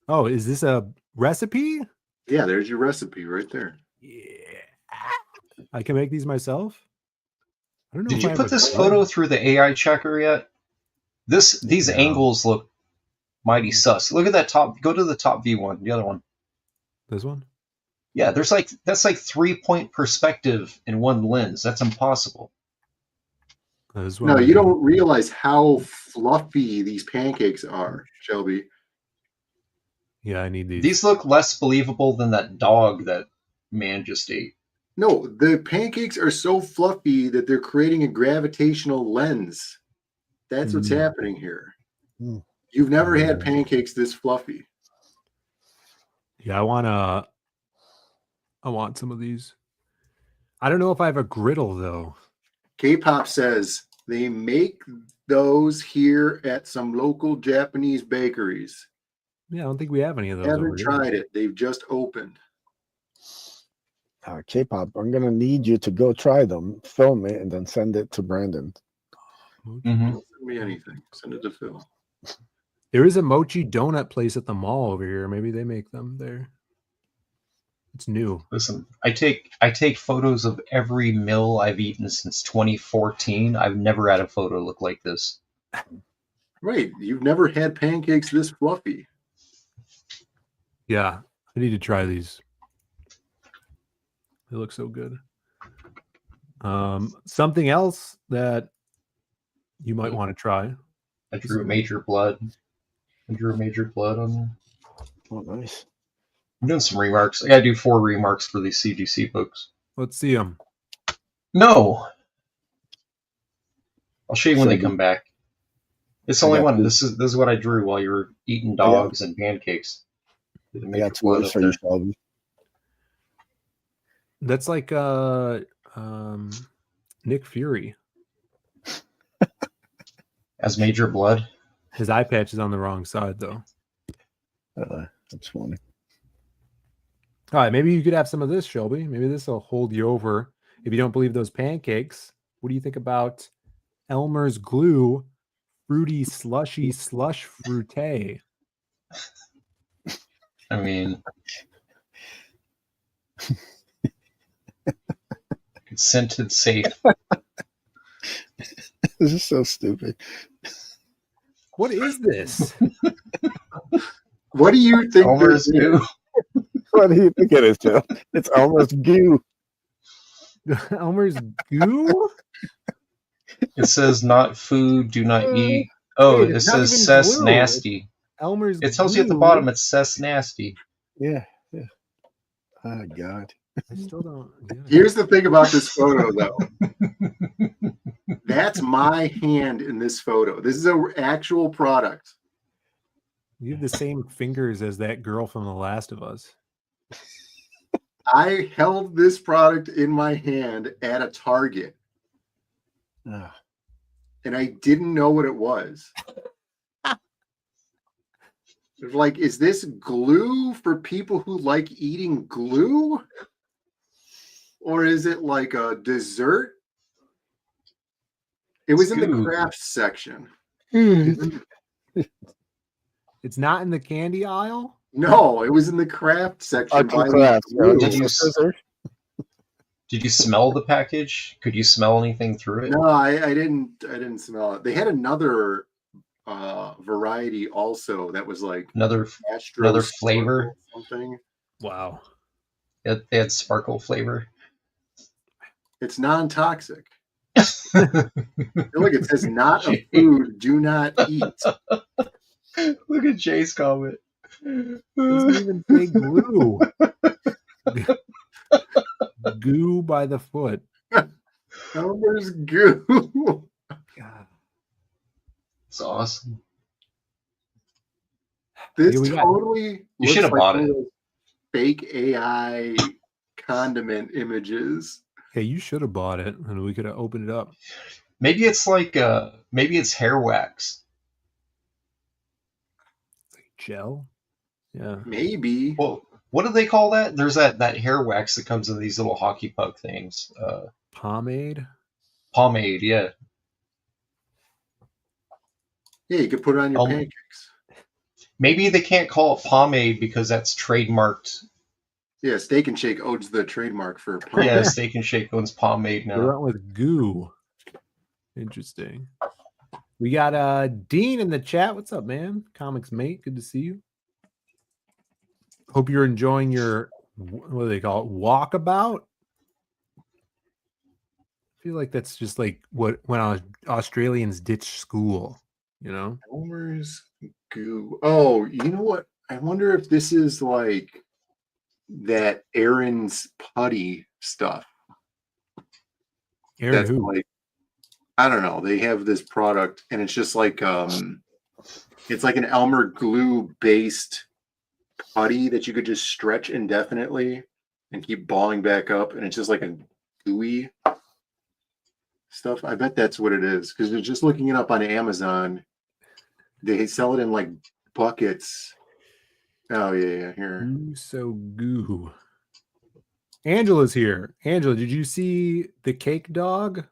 Oh, is this a recipe? Yeah, there's your recipe right there. I can make these myself. I don't know. Did if you I have put a this clue. photo through the AI checker yet? These No. angles look mighty sus. Look at that top. Go to the top view one, the other one. This one? Yeah, that's like 3-point perspective in one lens. That's impossible. This No, one. you don't realize how fluffy these pancakes are, Shelby. Yeah, I need these. These look less believable than that dog that man just ate. No, the pancakes are so fluffy that they're creating a gravitational lens. That's what's happening here. Mm. You've never had pancakes this fluffy. Yeah, I want some of these. I don't know if I have a griddle though. K-pop says they make those here at some local Japanese bakeries. Yeah, I don't think we have any of those. Haven't tried it. They've just opened. K-pop, I'm gonna need you to go try them, film it, and then send it to Brandon. Don't send me anything. Send it to Phil. There is a mochi donut place at the mall over here. Maybe they make them there. It's new. Listen, I take photos of every meal I've eaten since 2014. I've never had a photo look like this. Right. You've never had pancakes this fluffy. Yeah, I need to try these. They look so good. Something else that you might want to try. I drew Major Blood. I drew Major Blood on there. Oh, nice. I'm doing some remarks. I gotta do 4 remarks for these CGC books. Let's see them. No! I'll show you when they come back. It's only one. This is what I drew while you were eating dogs and pancakes. I got 2 words for you, Shelby. That's like Nick Fury. As Major Blood. His eye patch is on the wrong side, though. That's funny. All right, maybe you could have some of this, Shelby. Maybe this will hold you over. If you don't believe those pancakes, what do you think about Elmer's Glue Fruity Slushy Slush Fruité? I mean, it's scented safe. This is so stupid. What is this? What do you think? Elmer's Goo. What do you think it is, Joe? It's Elmer's Goo. Elmer's Goo? It says not food, do not eat. Oh, Wait, it it's not says even cess glue. nasty. Elmer's It tells you at the Glue? bottom it's cess nasty. Yeah. Oh, God. I still don't. Here's the thing about this photo, though. That's my hand in this photo. This is an actual product. You have the same fingers as that girl from The Last of Us. I held this product in my hand at a Target. And I didn't know what it was. It's like, is this glue for people who like eating glue? Or is it like a dessert? It was in the crafts section. It's not in the candy aisle? No, it was in the craft section. Did you smell the package? Could you smell anything through it? No, I didn't smell it. They had another variety also that was like Another flavor. Something. Wow. They had sparkle flavor. It's non-toxic. Look, it says not a food, do not eat. Look at Jay's comment. It doesn't even say glue. Goo by the foot. Elmer's Goo. God. It's awesome. This Here we go. totally You should have bought one it. of those fake AI condiment images. Hey, you should have bought it and we could have opened it up. Maybe it's like maybe it's hair wax. Gel? Yeah. Maybe. Well, what do they call that? There's that hair wax that comes in these little hockey puck things. Pomade? Pomade, yeah. Yeah, you could put it on your pancakes. Maybe they can't call it pomade because that's trademarked. Yeah, Steak and Shake owns the trademark for pomade. Yeah, Steak and Shake owns pomade They now. went with goo. Interesting. We got Dean in the chat. What's up, man? Comics mate, good to see you. Hope you're enjoying your, what do they call it, walkabout? I feel like that's just like when Australians ditch school, you know? Elmer's Goo. Oh, you know what? I wonder if this is like that Aaron's putty stuff. Aaron That's who? like, I don't know. They have this product and it's just like it's like an Elmer Glue based putty that you could just stretch indefinitely and keep balling back up, and it's just like a gooey stuff. I bet that's what it is because you're just looking it up on Amazon. They sell it in like buckets. Oh yeah, here. Goo so goo. Angela's here. Angela, did you see the cake dog?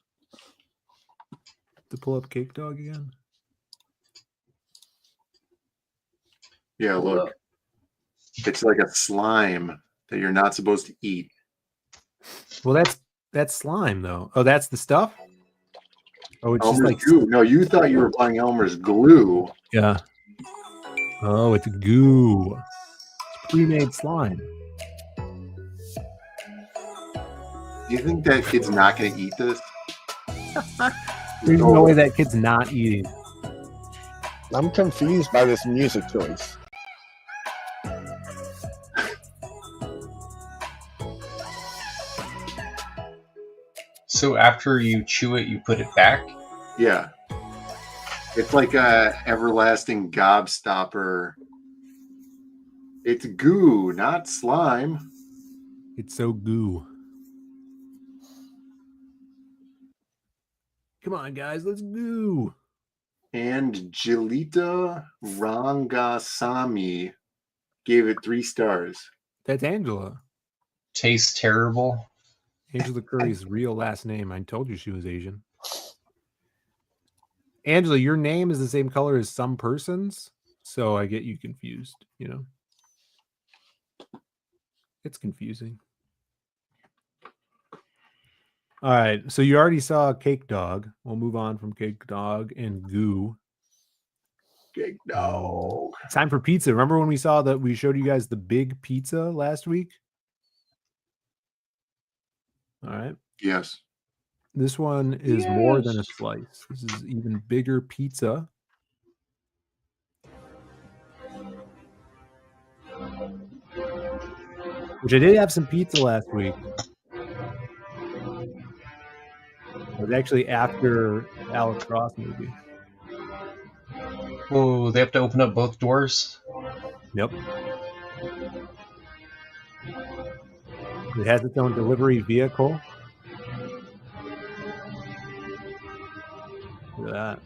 To pull up cake dog again. Yeah, look. It's like a slime that you're not supposed to eat. Well, that's slime though. Oh, that's the stuff. Oh, it's Elmer's just like goo. No, you thought you were buying Elmer's glue. Yeah. Oh, it's goo. It's pre-made slime. Do you think that kid's not going to eat this? There's no way that kid's not eating. I'm confused by this music choice. So after you chew it, you put it back? Yeah. It's like a everlasting gobstopper. It's goo, not slime. It's so goo. Come on, guys, let's goo. And Jilita Rangasamy gave it 3 stars. That's Angela. Tastes terrible. Angela Curry's real last name. I told you she was Asian. Angela, your name is the same color as some person's, so I get you confused, you know. It's confusing. All right, so you already saw Cake Dog. We'll move on from Cake Dog and Goo. Cake Dog. It's time for pizza. Remember when we saw that we showed you guys the big pizza last week? All right. Yes. This one is more than a slice. This is even bigger pizza. Which I did have some pizza last week. It was actually after the Alex Ross movie. Oh, they have to open up both doors? Yep. It has its own delivery vehicle. Look at that.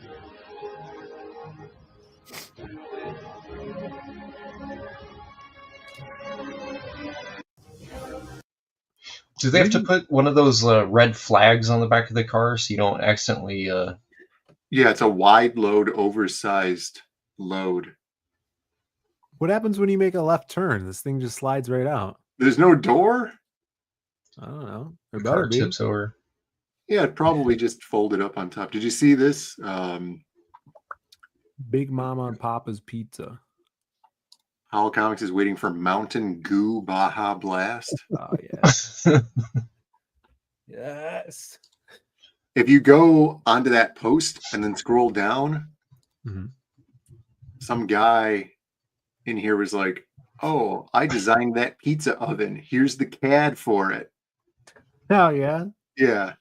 Do they have to put one of those red flags on the back of the car so you don't accidentally... Yeah, it's a wide load, oversized load. What happens when you make a left turn? This thing just slides right out. There's no door? I don't know. There car better be. tips over. Yeah, it probably just folded up on top. Did you see this? Big Mama and Papa's Pizza. Howl Comics is waiting for Mountain Goo Baja Blast. Oh, yes. Yes. If you go onto that post and then scroll down, some guy in here was like, oh, I designed that pizza oven. Here's the CAD for it. Oh, yeah? Yeah.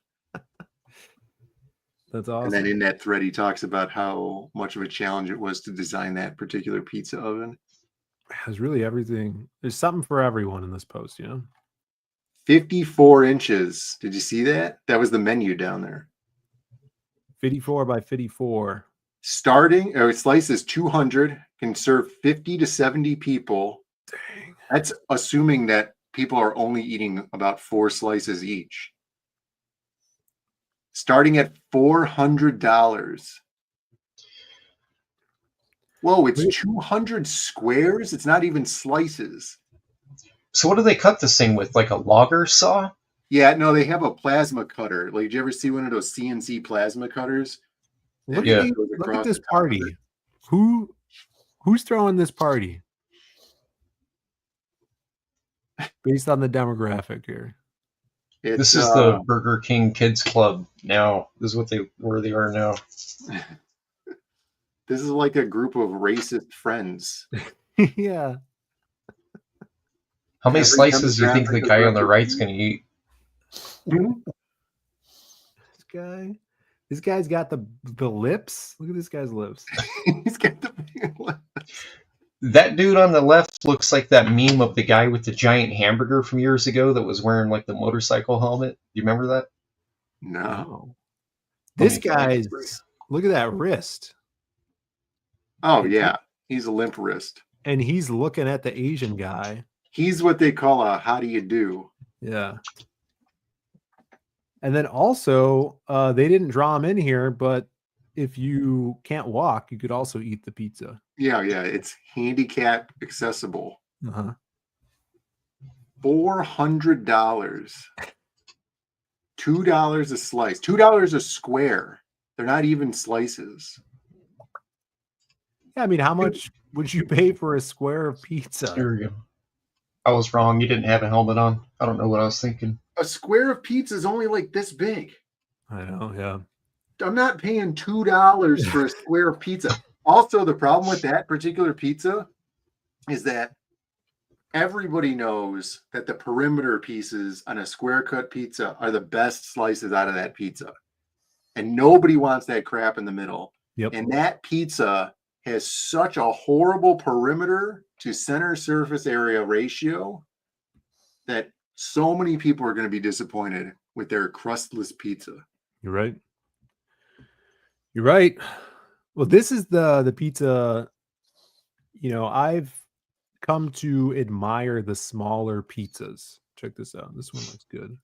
That's awesome. And then in that thread, he talks about how much of a challenge it was to design that particular pizza oven. There's really everything. There's something for everyone in this post, you know? 54 inches. Did you see that? That was the menu down there. 54 by 54. Starting, or slice is 200, can serve 50 to 70 people. Dang. That's assuming that people are only eating about 4 slices each. Starting at $400. Whoa, it's 200 squares? It's not even slices. So what do they cut this thing with? Like a logger saw? Yeah, no, they have a plasma cutter. Like, did you ever see one of those CNC plasma cutters? Look, Yeah. look at this party. Who's throwing this party? Based on the demographic here. This is the Burger King Kids Club now. This is where they are now. This is like a group of racist friends. Yeah. How many Every slices do you think the demographic guy on the of right's going to eat? This guy's got the lips. Look at this guy's lips. He's got the big lips. That dude on the left looks like that meme of the guy with the giant hamburger from years ago that was wearing like the motorcycle helmet. Do you remember that? No. This guy's, look at that wrist. Oh, yeah. He's a limp wrist. And he's looking at the Asian guy. He's what they call a how do you do. Yeah. And then also, they didn't draw him in here, but if you can't walk, you could also eat the pizza. Yeah. It's handicap accessible. Uh-huh. $400. $2 a slice. $2 a square. They're not even slices. Yeah, I mean, how much would you pay for a square of pizza? There we go. I was wrong. You didn't have a helmet on. I don't know what I was thinking. A square of pizza is only like this big. I know, yeah. I'm not paying $2 for a square of pizza. Also, the problem with that particular pizza is that everybody knows that the perimeter pieces on a square cut pizza are the best slices out of that pizza. And nobody wants that crap in the middle. Yep. And that pizza has such a horrible perimeter to center surface area ratio that so many people are going to be disappointed with their crustless pizza. You're right. You're right. Well, this is the pizza, I've come to admire the smaller pizzas. Check this out. This one looks good.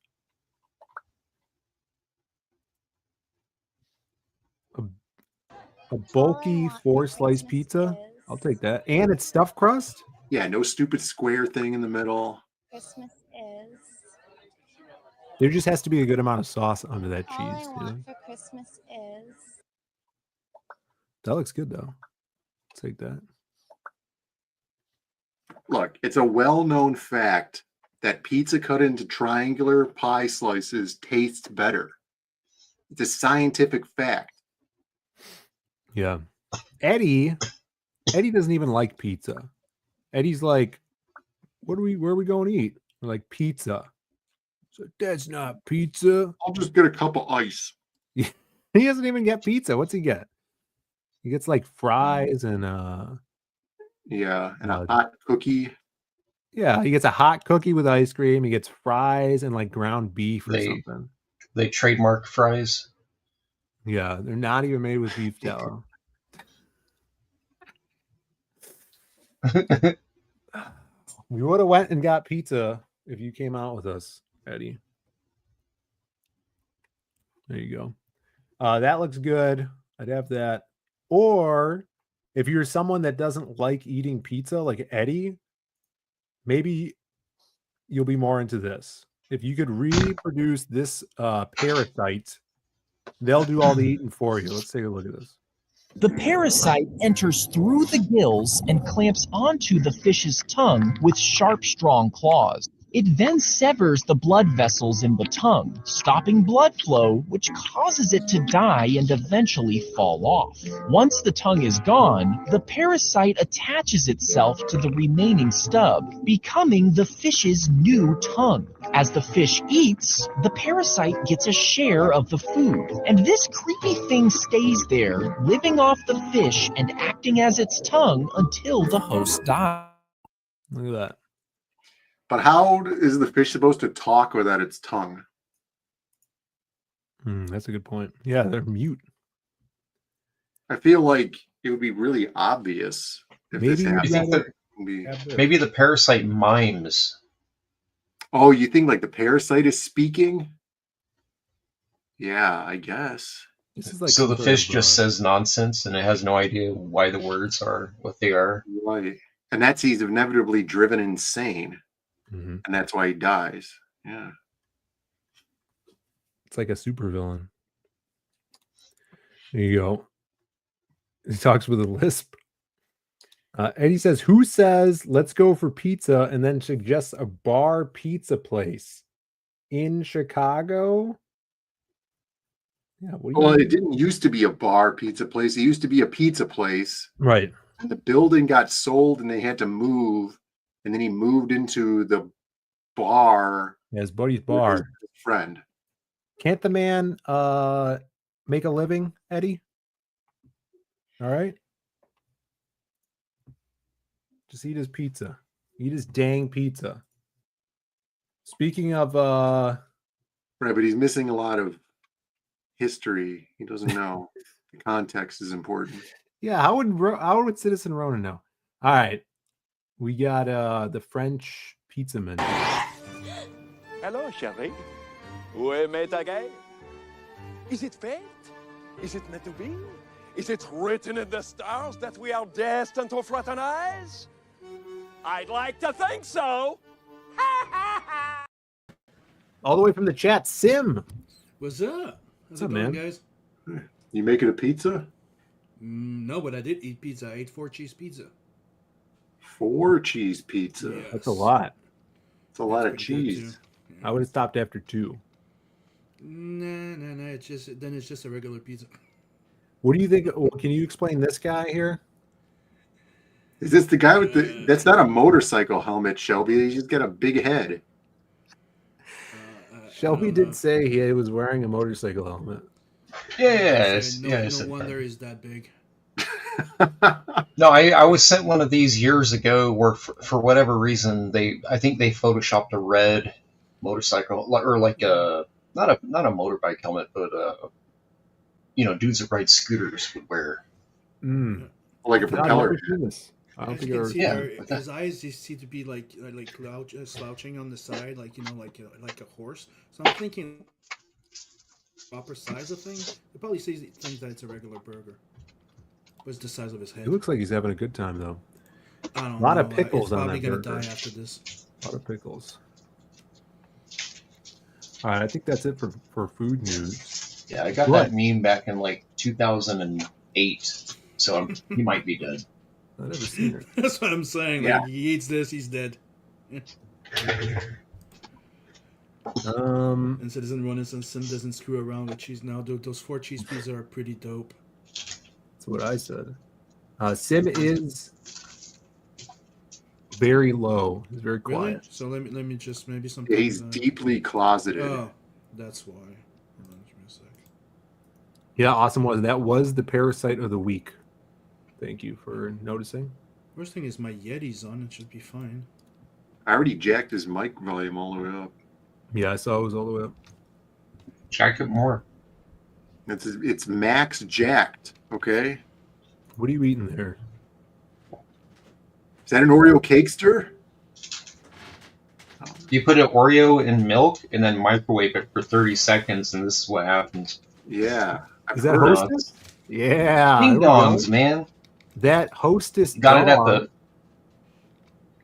A bulky 4-slice pizza. I'll take that. And it's stuffed crust? Yeah, no stupid square thing in the middle. Christmas is. There just has to be a good amount of sauce under that cheese. All I want for Christmas is. That looks good, though. I'll take that. Look, it's a well-known fact that pizza cut into triangular pie slices tastes better. It's a scientific fact. Yeah. Eddie doesn't even like pizza. Eddie's like, where are we going to eat? We're like, pizza. So that's not pizza. I'll just get a cup of ice. He doesn't even get pizza. What's he get? He gets like fries and and a hot cookie. Yeah, he gets a hot cookie with ice cream. He gets fries and like ground beef or something. They trademark fries. Yeah, they're not even made with beef tallow. We would have went and got pizza if you came out with us, Eddie. There you go. That looks good. I'd have that. Or if you're someone that doesn't like eating pizza like Eddie, maybe you'll be more into this. If you could reproduce this parasite, they'll do all the eating for you. Let's take a look at this. The parasite enters through the gills and clamps onto the fish's tongue with sharp, strong claws. It then severs the blood vessels in the tongue, stopping blood flow, which causes it to die and eventually fall off. Once the tongue is gone, the parasite attaches itself to the remaining stub, becoming the fish's new tongue. As the fish eats, the parasite gets a share of the food, and this creepy thing stays there, living off the fish and acting as its tongue until the host dies. Look at that. But how is the fish supposed to talk without its tongue? That's a good point. Yeah, they're mute. I feel like it would be really obvious if this happened. Maybe the parasite mimes. Oh, you think like the parasite is speaking? Yeah, I guess. This is like so the fish just says nonsense and it has no idea why the words are what they are. Right. And that's he's inevitably driven insane. Mm-hmm. And that's why he dies. Yeah. It's like a supervillain. There you go. He talks with a lisp. Eddie says, who says let's go for pizza and then suggests a bar pizza place in Chicago? Yeah. Well, it didn't used to be a bar pizza place. It used to be a pizza place. Right. And the building got sold and they had to move. And then he moved into the bar. Yeah, his buddy's bar. His friend. Can't the man make a living, Eddie? All right. Just eat his pizza. Eat his dang pizza. Speaking of right, but he's missing a lot of history. He doesn't know. The context is important. Yeah, how would Citizen Ronan know? All right, we got the French pizza man. Hello, chérie. Où est Metagay? Is it fate? Is it meant to be? Is it written in the stars that we are destined to fraternize? I'd like to think so. All the way from the chat, Sim. What's up? What's up, man? Guys? You making a pizza? No, but I did eat pizza. I ate 4-cheese pizza. 4-cheese pizza. Yes. That's a lot. It's a lot of cheese. I would have stopped after 2. Nah. It's just a regular pizza. What do you think? Well, can you explain this guy here? Is this the guy with the? That's not a motorcycle helmet, Shelby. He's just got a big head. Shelby did say he was wearing a motorcycle helmet. Yes. No wonder he's that big. No, I was sent one of these years ago where for whatever reason I think they photoshopped a red motorcycle or like a not a motorbike helmet, but dudes that ride scooters would wear. Like a propeller. I don't think his eyes just seem to be like slouching on the side, like a horse. So I'm thinking proper size of thing. They probably think that it's a regular burger. What's the size of his head? He looks like he's having a good time though. I don't know. A lot of pickles on that He's probably burger. gonna die after this. A lot of pickles. All right, I think that's it for food news. Yeah, I got that meme back in like 2008, so he might be dead. I've never seen it. That's what I'm saying. Yeah. Like, he eats this, he's dead. And Citizen Ronan Sim doesn't screw around with cheese now. Those 4-cheese pizzas are pretty dope. That's what I said. Sim is very low. He's very quiet. Really? So let me just maybe some. He's deeply closeted. Oh, that's why. Hold on, give me a sec. Yeah, awesome. That was the parasite of the week. Thank you for noticing. Worst thing is my Yeti's on. It should be fine. I already jacked his mic volume all the way up. Yeah, I saw it was all the way up. Jack it more. It's max jacked. Okay. What are you eating there? Is that an Oreo cakester? You put an Oreo in milk and then microwave it for 30 seconds, and this is what happens. Yeah. Is that Hostess? Yeah. Ding dongs, man. That Hostess Got it at the.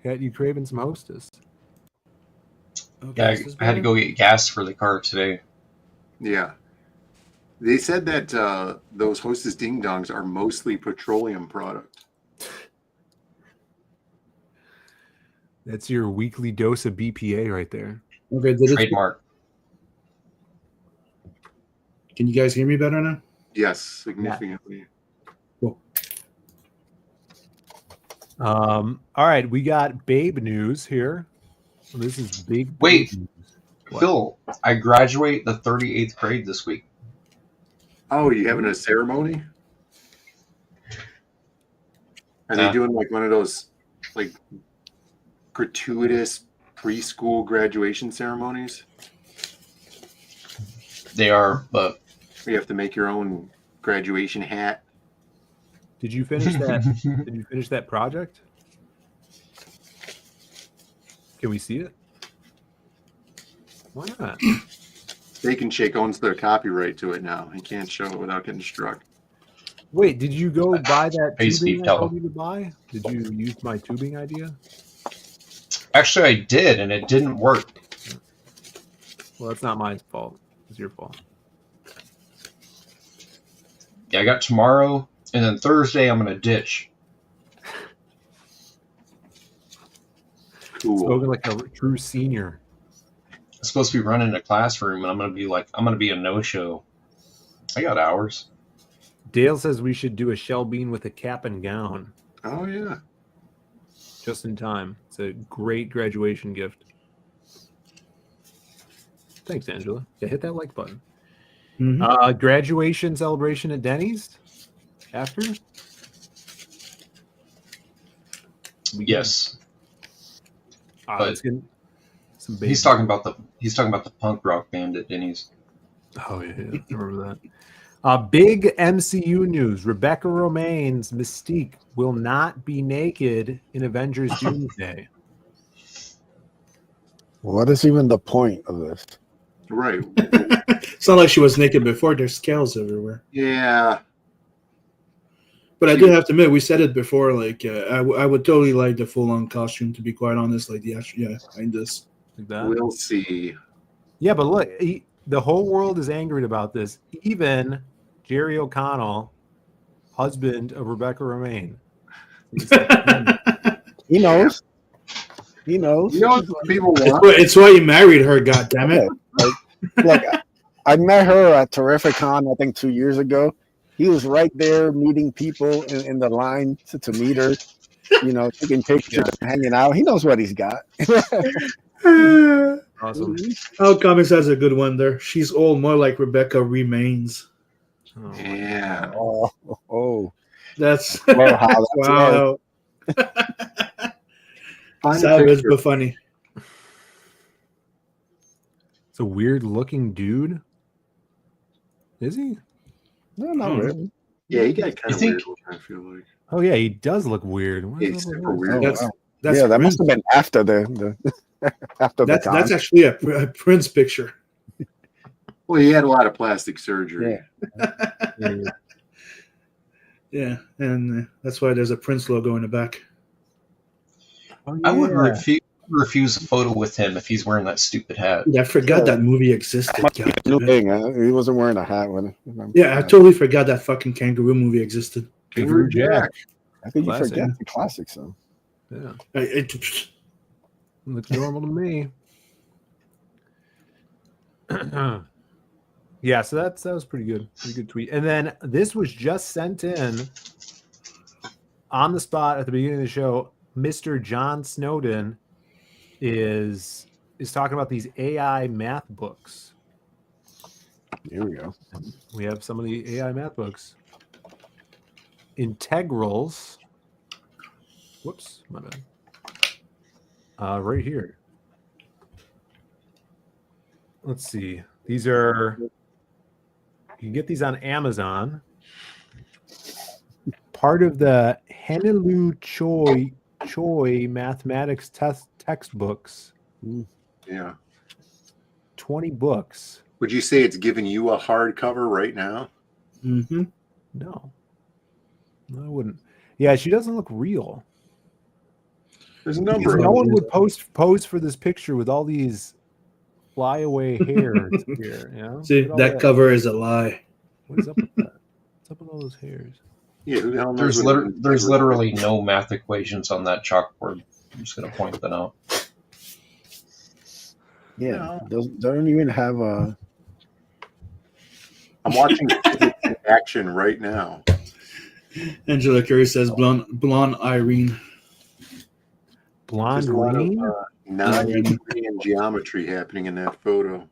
Got you craving some Hostess? Okay, yeah, I had to go get gas for the car today. Yeah. They said that those Hostess Ding Dongs are mostly petroleum product. That's your weekly dose of BPA right there. Okay, trademark. Can you guys hear me better now? Yes, significantly. Cool. All right, we got Babe news here. So this is big. Wait, news. Phil, I graduate the 38th grade this week. Oh, you having a ceremony? Are they doing like one of those like gratuitous preschool graduation ceremonies? They are, but you have to make your own graduation hat. Did you finish that? Did you finish that project? Can we see it? Why not? Steak and Shake owns the copyright to it now. He can't show it without getting struck. Wait, did you go buy that Hey, tubing Steve, I tell told him. you to buy? Did you use my tubing idea? Actually, I did, and it didn't work. Well, that's not my fault. It's your fault. Yeah, I got tomorrow, and then Thursday I'm gonna ditch. Cool. Spoken like a true senior. I'm supposed to be running a classroom, and I'm gonna be a no-show. I got hours. Dale says we should do a shell bean with a cap and gown. Oh yeah. Just in time. It's a great graduation gift. Thanks, Angela. Yeah, hit that like button. Graduation celebration at Denny's after? Yes. Let's get some he's talking about the punk rock band at Denny's. Oh yeah, I remember that. Big MCU news: Rebecca Romaine's Mystique will not be naked in Avengers Doomsday. What is even the point of this? Right. It's not like she was naked before. There's scales everywhere. Yeah. But I do have to admit, we said it before. Like, I would totally like the full-on costume. To be quite honest, like the actual, behind this. Like that. We'll see. Yeah, but look, the whole world is angry about this. Even Jerry O'Connell, husband of Rebecca Romaine. He knows. He knows. You know what people want? It's why you married her. God damn it! Look, I met her at Terrificon, I think 2 years ago. He was right there meeting people in the line to meet her, taking pictures, hanging out. He knows what he's got. Awesome. Oh, Comics has a good one there. She's old, more like Rebecca remains. Oh, yeah. Oh. That's wow. Savage but funny. It's a weird looking dude. Is he? No, not really. Yeah, he got kind of weird looking, I feel like. Oh yeah, he does look weird. What He's is up with super this? weird. That must have been after the after the That's actually a Prince picture. Well, he had a lot of plastic surgery. Yeah, and that's why there's a Prince logo in the back. Oh, I would refuse a photo with him if he's wearing that stupid hat. Yeah, I forgot that movie existed. God New damn it. thing, he wasn't wearing a hat when. Yeah, I totally forgot that fucking kangaroo movie existed. Kangaroo Jack. I think Classic. you forget the classic song. Yeah. It Looks normal to me. Yeah, so that was pretty good. Pretty good tweet. And then this was just sent in on the spot at the beginning of the show. Mr. John Snowden is talking about these AI math books. Here we go. We have some of the AI math books. Integrals. Whoops, my bad. Right here. Let's see. These are, you can get these on Amazon. Part of the Henelu Choi mathematics textbooks. Yeah. 20 books. Would you say it's giving you a hardcover right now? Mm-hmm. No, I wouldn't. Yeah, she doesn't look real. There's a number. No one would pose for this picture with all these flyaway hairs here. You know? See, that cover is a lie. What is up with that? What's up with all those hairs? Yeah, who the hell knows? There's literally no math equations on that chalkboard. I'm just going to point that out. Yeah, don't even have a. I'm watching action right now. Angela Curry says blonde Irene. Blonde There's a lot Irene? of non-Euclidean geometry happening in that photo.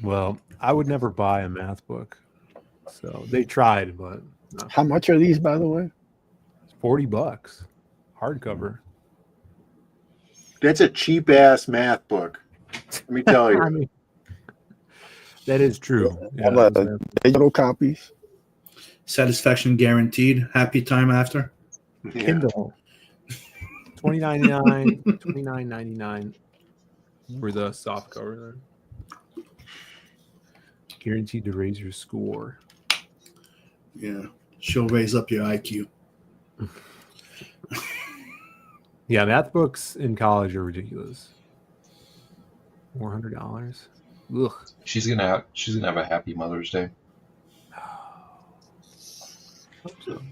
Well, I would never buy a math book. So they tried, but no. How much are these, by the way? It's $40. Hardcover. That's a cheap ass math book. Let me tell you. I mean, that is true. How about digital copies? Satisfaction guaranteed. Happy time after. Yeah. Kindle. $29.99 for the soft cover there. Guaranteed to raise your score. Yeah, she'll raise up your IQ. Yeah, math books in college are ridiculous. $400. Ugh. She's gonna have a happy Mother's Day. Hope so.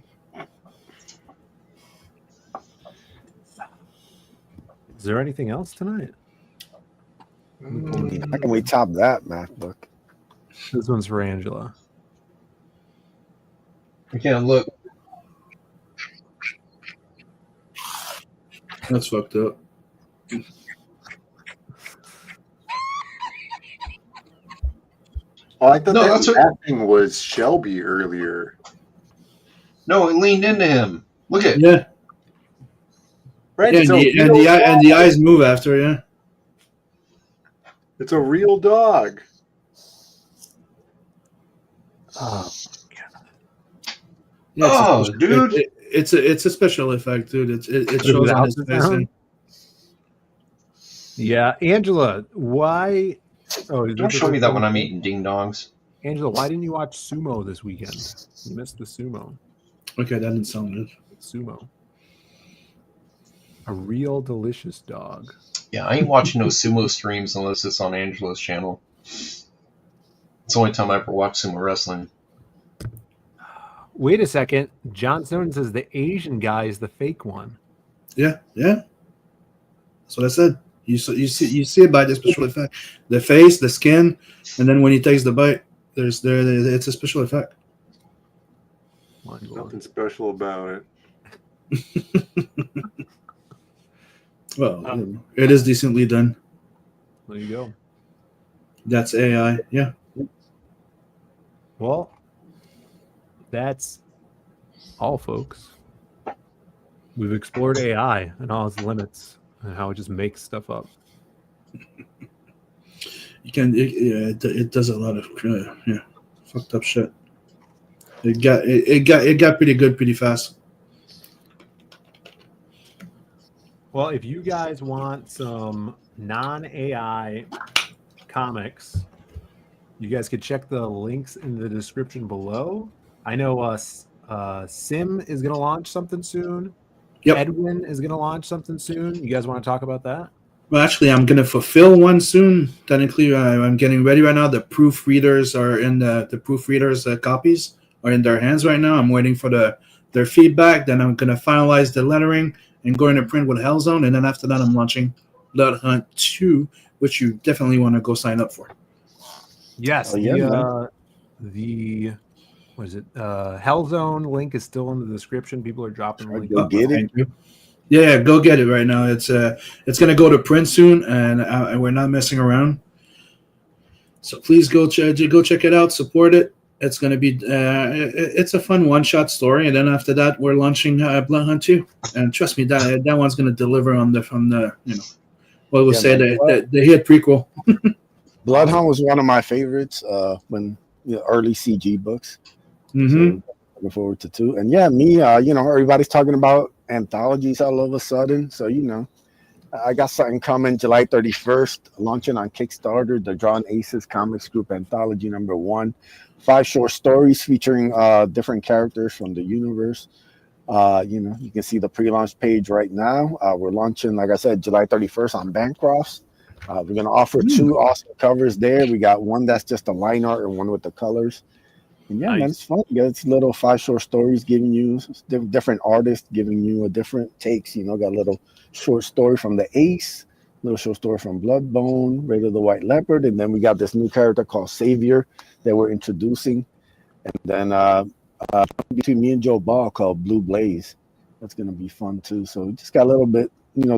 Is there anything else tonight? How can we top that math book? This one's for Angela. I can't look. That's fucked up. Oh, I thought No, that that's what- laughing was Shelby earlier. No, it leaned into him. Look at Yeah. Right? Yeah, It's and the eyes move after, yeah. It's a real dog. Yeah, Oh, dude. It's a special effect, dude. It Put shows it on out his the face. sound. Yeah, Angela, why? Oh, is Don't this the show me first that time when you've I'm seen it? eating ding dongs. Angela, why didn't you watch Sumo this weekend? You missed the Sumo. Okay, that didn't sound good. Sumo. A real delicious dog. Yeah, I ain't watching no sumo streams unless it's on Angela's channel. It's the only time I ever watch sumo wrestling. Wait a second. John Stone says the Asian guy is the fake one. Yeah. That's what I said. You see it by the special effect, the face, the skin, and then when he takes the bite, it's a special effect. Nothing special about it. Well, it is decently done. There you go. That's AI. Yeah. Well, that's all, folks. We've explored AI and all its limits and how it just makes stuff up. You can. It does a lot of fucked up shit. It got pretty good pretty fast. Well, if you guys want some non-AI comics, you guys could check the links in the description below. I know Sim is going to launch something soon. Yep. Edwin is going to launch something soon. You guys want to talk about that? Well, actually, I'm gonna fulfill one soon. Technically, I'm getting ready right now. The proofreaders are in the proofreaders' copies are in their hands right now. I'm waiting for their feedback. Then I'm gonna finalize the lettering and go into print with Hellzone. And then after that, I'm launching Blood Hunt 2, which you definitely want to go sign up for. Yes. The what is it? Hellzone link is still in the description. People are dropping the link. Go get it. Thank you. Yeah, go get it right now. It's gonna go to print soon, and we're not messing around. So please go check it out, support it. It's gonna be it's a fun one-shot story, and then after that, we're launching Blood Hunt 2. And trust me, that one's gonna deliver from the the hit prequel. Bloodhound was one of my favorites when early CG books. Mm-hmm. So looking forward to 2. And yeah, me, everybody's talking about anthologies all of a sudden. So, I got something coming July 31st, launching on Kickstarter, the Drawn Aces Comics Group Anthology #1. 5 short stories featuring different characters from the universe. You can see the pre-launch page right now. We're launching, like I said, July 31st on Bancrofts. We're going to offer 2 awesome covers there. We got one that's just a line art and one with the colors. And yeah, man, it's fun. It's little 5 short stories giving you different artists, giving you a different takes. Got a little short story from the Ace, little short story from Bloodbone, Raider the White Leopard, and then we got this new character called Savior that we're introducing. And then between me and Joe Ball called Blue Blaze. That's going to be fun too. So we just got a little bit,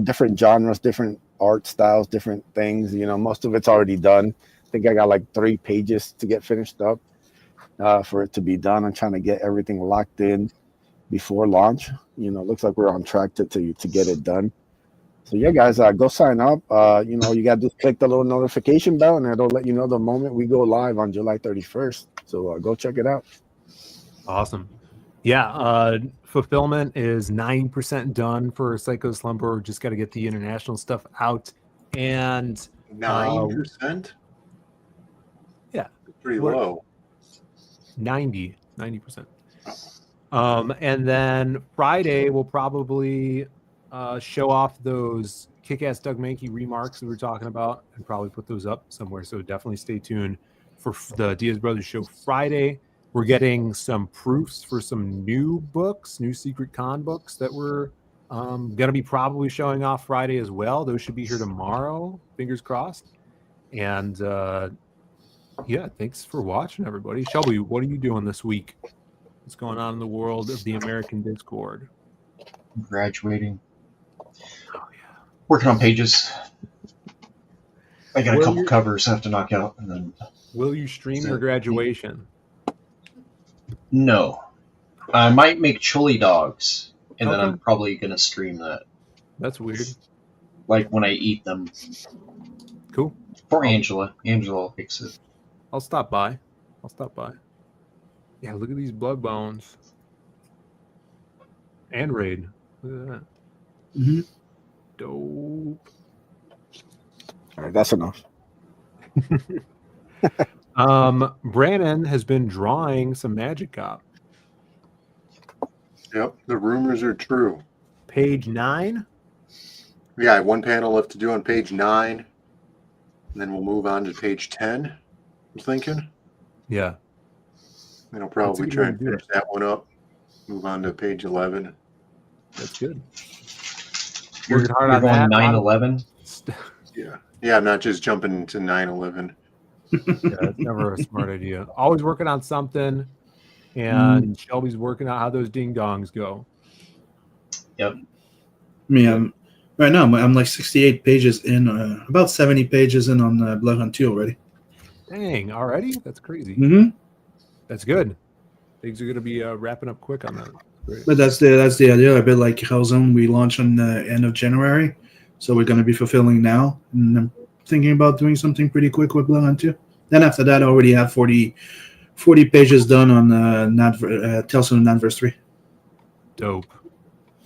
different genres, different art styles, different things. Most of it's already done. I think I got like 3 pages to get finished up for it to be done. I'm trying to get everything locked in before launch. Looks like we're on track to get it done. So yeah, guys, go sign up. You got to just click the little notification bell, and it'll let you know the moment we go live on July 31st. So go check it out. Awesome. Yeah, fulfillment is 9% done for Psycho Slumber. Just got to get the international stuff out. And 9%? Yeah. Pretty low. 90%. And then Friday we'll probably show off those Kick-Ass Doug Mankey remarks that we were talking about and probably put those up somewhere. So definitely stay tuned for the Diaz Brothers show Friday. We're getting some proofs for some new books, new Secret Con books that we're going to be probably showing off Friday as well. Those should be here tomorrow, fingers crossed. And yeah, thanks for watching, everybody. Shelby, what are you doing this week? What's going on in the world of the American Discord? I'm graduating. Oh, yeah. Working on pages. I got a couple covers I have to knock out. And then will you stream your graduation? No. I might make chili dogs, and then I'm probably going to stream that. That's weird. Like when I eat them. Cool. For Angela. Angela will fix it. I'll stop by. Yeah, look at these blood bones. And Raid. Look at that. Mm-hmm. Dope. All right, that's enough. Brandon has been drawing some Magic Cop. Yep, the rumors are true. Page 9. Yeah, I have one panel left to do on page 9, and then we'll move on to page 10. I'm thinking. Yeah. And I'll probably good try way and to do finish that one up. Move on to page 11. That's good. You're Working hard on going that. 9/11. Yeah, I'm not just jumping to 9/11. Yeah, that's never a smart idea. Always working on something, and Shelby's working out how those ding dongs go. Yep. I mean, right now I'm like 68 pages in, about 70 pages in on Blood Hunt 2 already. Dang, already? That's crazy. Mm-hmm. That's good. Things are going to be wrapping up quick on that. Great. But that's the idea. A bit like Hellzone, we launch on the end of January, so we're going to be fulfilling now. And I'm thinking about doing something pretty quick with Blood Hunt 2. Then after that, I already have 40 pages done on Tales of the Nadverse 3. Dope.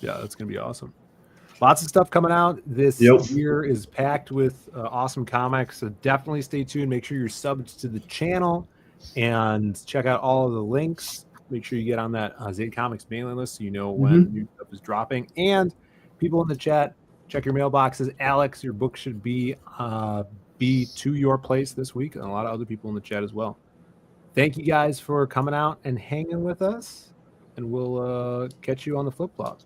Yeah, that's going to be awesome. Lots of stuff coming out. This year is packed with awesome comics, so definitely stay tuned. Make sure you're subbed to the channel and check out all of the links. Make sure you get on that Zane Comics mailing list so you know when new stuff is dropping. And people in the chat, check your mailboxes. Alex, your book should be to your place this week, and a lot of other people in the chat as well. Thank you guys for coming out and hanging with us, and we'll catch you on the flip-flop.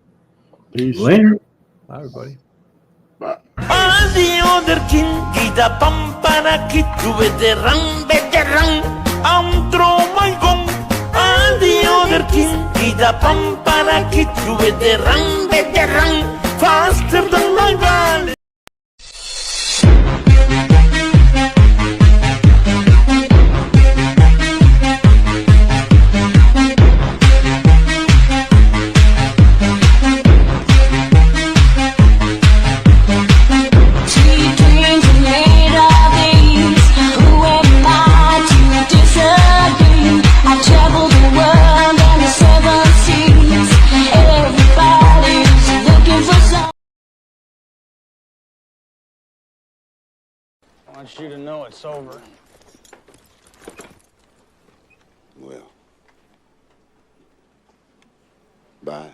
Peace. Later. Bye, everybody. All the other king, gida pampana kitu veteran, throw my gun. All the other king, gida pampana kitu veteran, faster than my valley. I want you to know it's over. Well, bye.